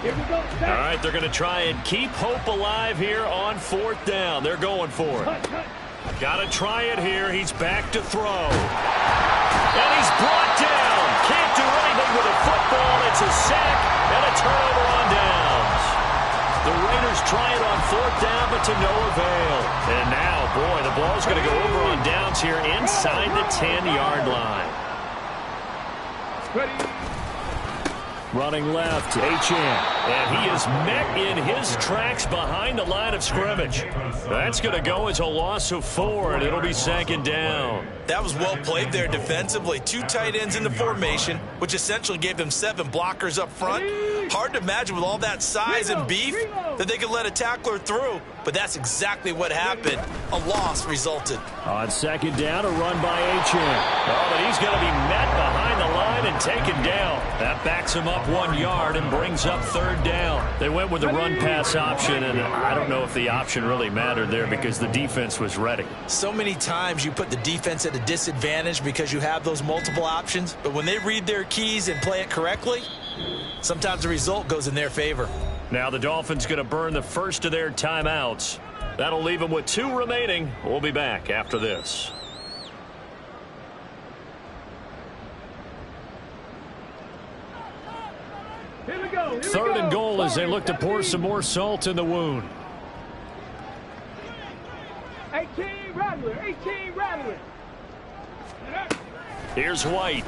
Here we go. All right, they're going to try and keep hope alive here on 4th down. They're going for it. Got to try it here. He's back to throw. And he's brought down. Can't do anything with a football. It's a sack and a turnover on downs. The Raiders try it on 4th down, but to no avail. And now, boy, the ball's going to go over on downs here inside the 10-yard line. Ready. Running left, Achane. And he is met in his tracks behind the line of scrimmage. That's going to go as a loss of 4, and it'll be 2nd down. That was well played there defensively. 2 tight ends in the formation, which essentially gave them 7 blockers up front. Hard to imagine with all that size and beef that they could let a tackler through, but that's exactly what happened. A loss resulted. On 2nd down, a run by Achane. Oh, but he's going to be met behind the line and taken down. That backs him up 1 yard and brings up 3rd down. They went with the run-pass option, and I don't know if the option really mattered there because the defense was ready. So many times you put the defense at a disadvantage because you have those multiple options, but when they read their keys and play it correctly, sometimes the result goes in their favor. Now the Dolphins going to burn the first of their timeouts. That'll leave them with 2 remaining. We'll be back after this. Here we go. 3rd and goal as they look to pour some more salt in the wound. 18 Rattler. 18 Rattler. Here's White.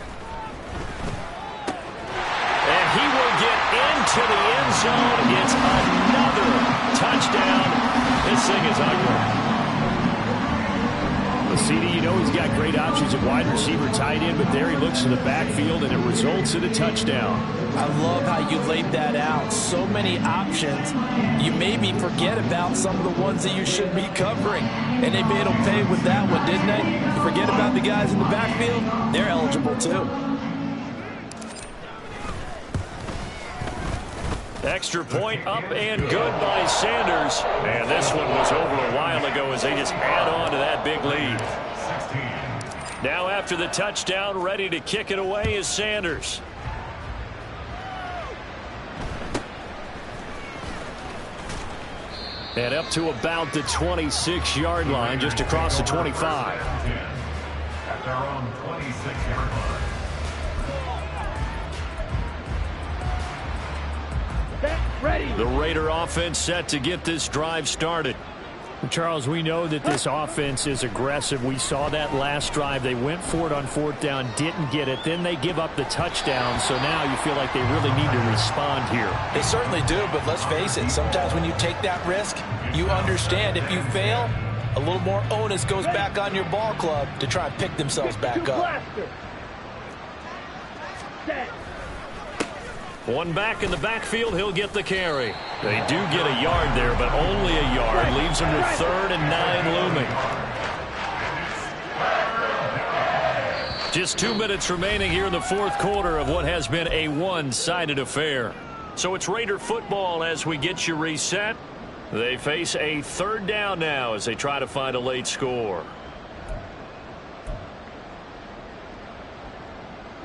And he will get into the end zone. It's another touchdown. This thing is ugly. The CD, he's got great options at wide receiver, tight end, but there he looks to the backfield, and it results in a touchdown. I love how you laid that out. So many options. You made me forget about some of the ones that you should be covering. And they made them pay with that one, didn't they? You forget about the guys in the backfield. They're eligible, too. Extra point up and good by Sanders. And this one was over a while ago as they just add on to that big lead. Now after the touchdown, ready to kick it away is Sanders. And up to about the 26-yard line, just across the 25. At their own 26-yard line. Ready. The Raider offense set to get this drive started. Charles, we know that this offense is aggressive. We saw that last drive. They went for it on 4th down, didn't get it. Then they give up the touchdown. So now you feel like they really need to respond here. They certainly do, but let's face it. Sometimes when you take that risk, you understand if you fail, a little more onus goes back on your ball club to try and pick themselves back up. One back in the backfield, he'll get the carry. They do get a yard there, but only a yard. Leaves them with 3rd and 9 looming. Just 2 minutes remaining here in the fourth quarter of what has been a one-sided affair. So it's Raider football as we get you reset. They face a third down now as they try to find a late score.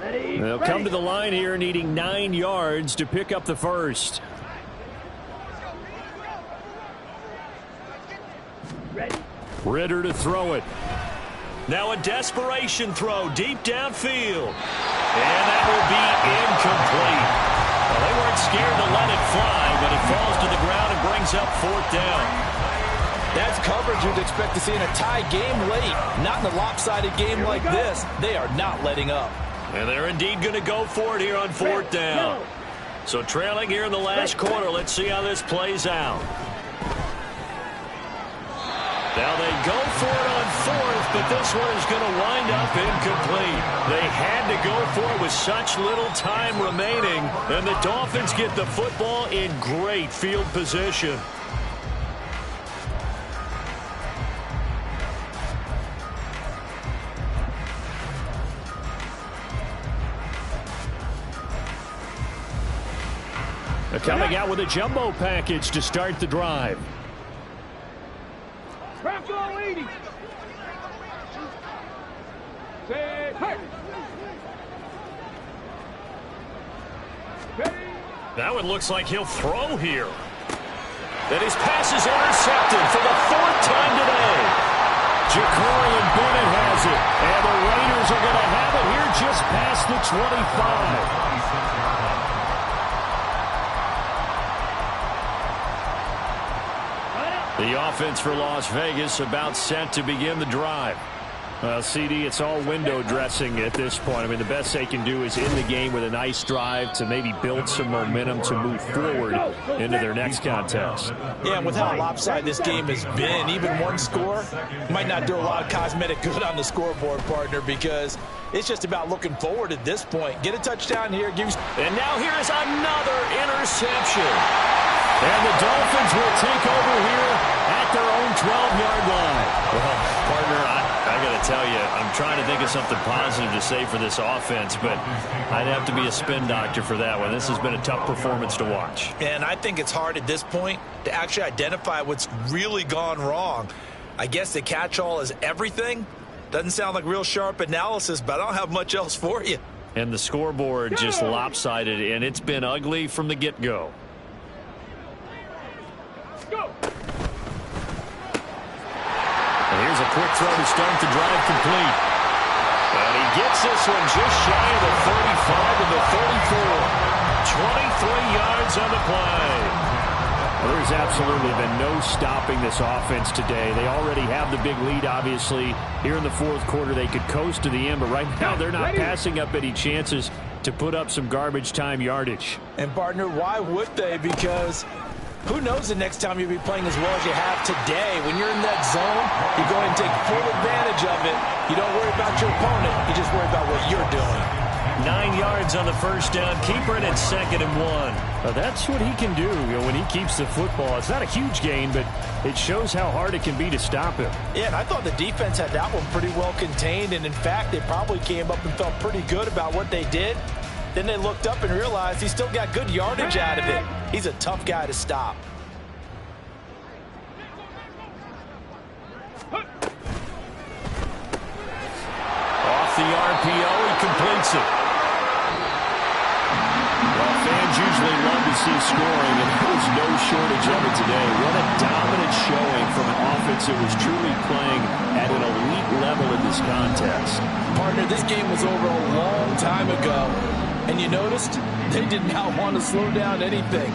They'll come to the line here needing 9 yards to pick up the first. Ritter to throw it. Now a desperation throw deep downfield. And that will be incomplete. Well, they weren't scared to let it fly, but it falls to the ground and brings up fourth down. That's coverage you'd expect to see in a tie game late. Not in a lopsided game like this. They are not letting up. And they're indeed going to go for it here on fourth down. So trailing here in the last quarter. Let's see how this plays out. Now they go for it on fourth, but this one is going to wind up incomplete. They had to go for it with such little time remaining, and the Dolphins get the football in great field position. They're coming out with a jumbo package to start the drive. Bronco 80. Say, hey. That one looks like he'll throw here. And his pass is intercepted for the fourth time today. Jacorian Bennett has it. And the Raiders are going to have it here just past the 25. The offense for Las Vegas about set to begin the drive. Well, CD, it's all window dressing at this point. I mean, the best they can do is end the game with a nice drive to maybe build some momentum to move forward into their next contest. Yeah, and with how lopsided this game has been, even one score might not do a lot of cosmetic good on the scoreboard, partner, because it's just about looking forward at this point. Get a touchdown here. And now here is another interception. And the Dolphins will take over here at their own 12-yard line. Well, partner, I got to tell you, I'm trying to think of something positive to say for this offense, but I'd have to be a spin doctor for that one. This has been a tough performance to watch. And I think it's hard at this point to actually identify what's really gone wrong. I guess the catch-all is everything. Doesn't sound like real sharp analysis, but I don't have much else for you. And the scoreboard just lopsided, and it's been ugly from the get-go. And here's a quick throw to start the drive complete. And he gets this one just shy of the 35 to the 34. 23 yards on the play. Well, there's absolutely been no stopping this offense today. They already have the big lead, obviously. Here in the fourth quarter, they could coast to the end, but right now they're not passing up any chances to put up some garbage time yardage. And, partner, why would they? Because who knows the next time you'll be playing as well as you have today. When you're in that zone, you go ahead and take full advantage of it. You don't worry about your opponent. You just worry about what you're doing. 9 yards on the first down. Keeper it at 2nd and 1. Well, that's what he can do, when he keeps the football. It's not a huge gain, but it shows how hard it can be to stop him. Yeah, and I thought the defense had that one pretty well contained. And, in fact, they probably came up and felt pretty good about what they did. Then they looked up and realized he still got good yardage out of it. He's a tough guy to stop. Off the RPO, he completes it. Well, fans usually love to see scoring, and there was no shortage of it today. What a dominant showing from an offense that was truly playing at an elite level in this contest. Partner, this game was over a long time ago. And you noticed they did not want to slow down anything.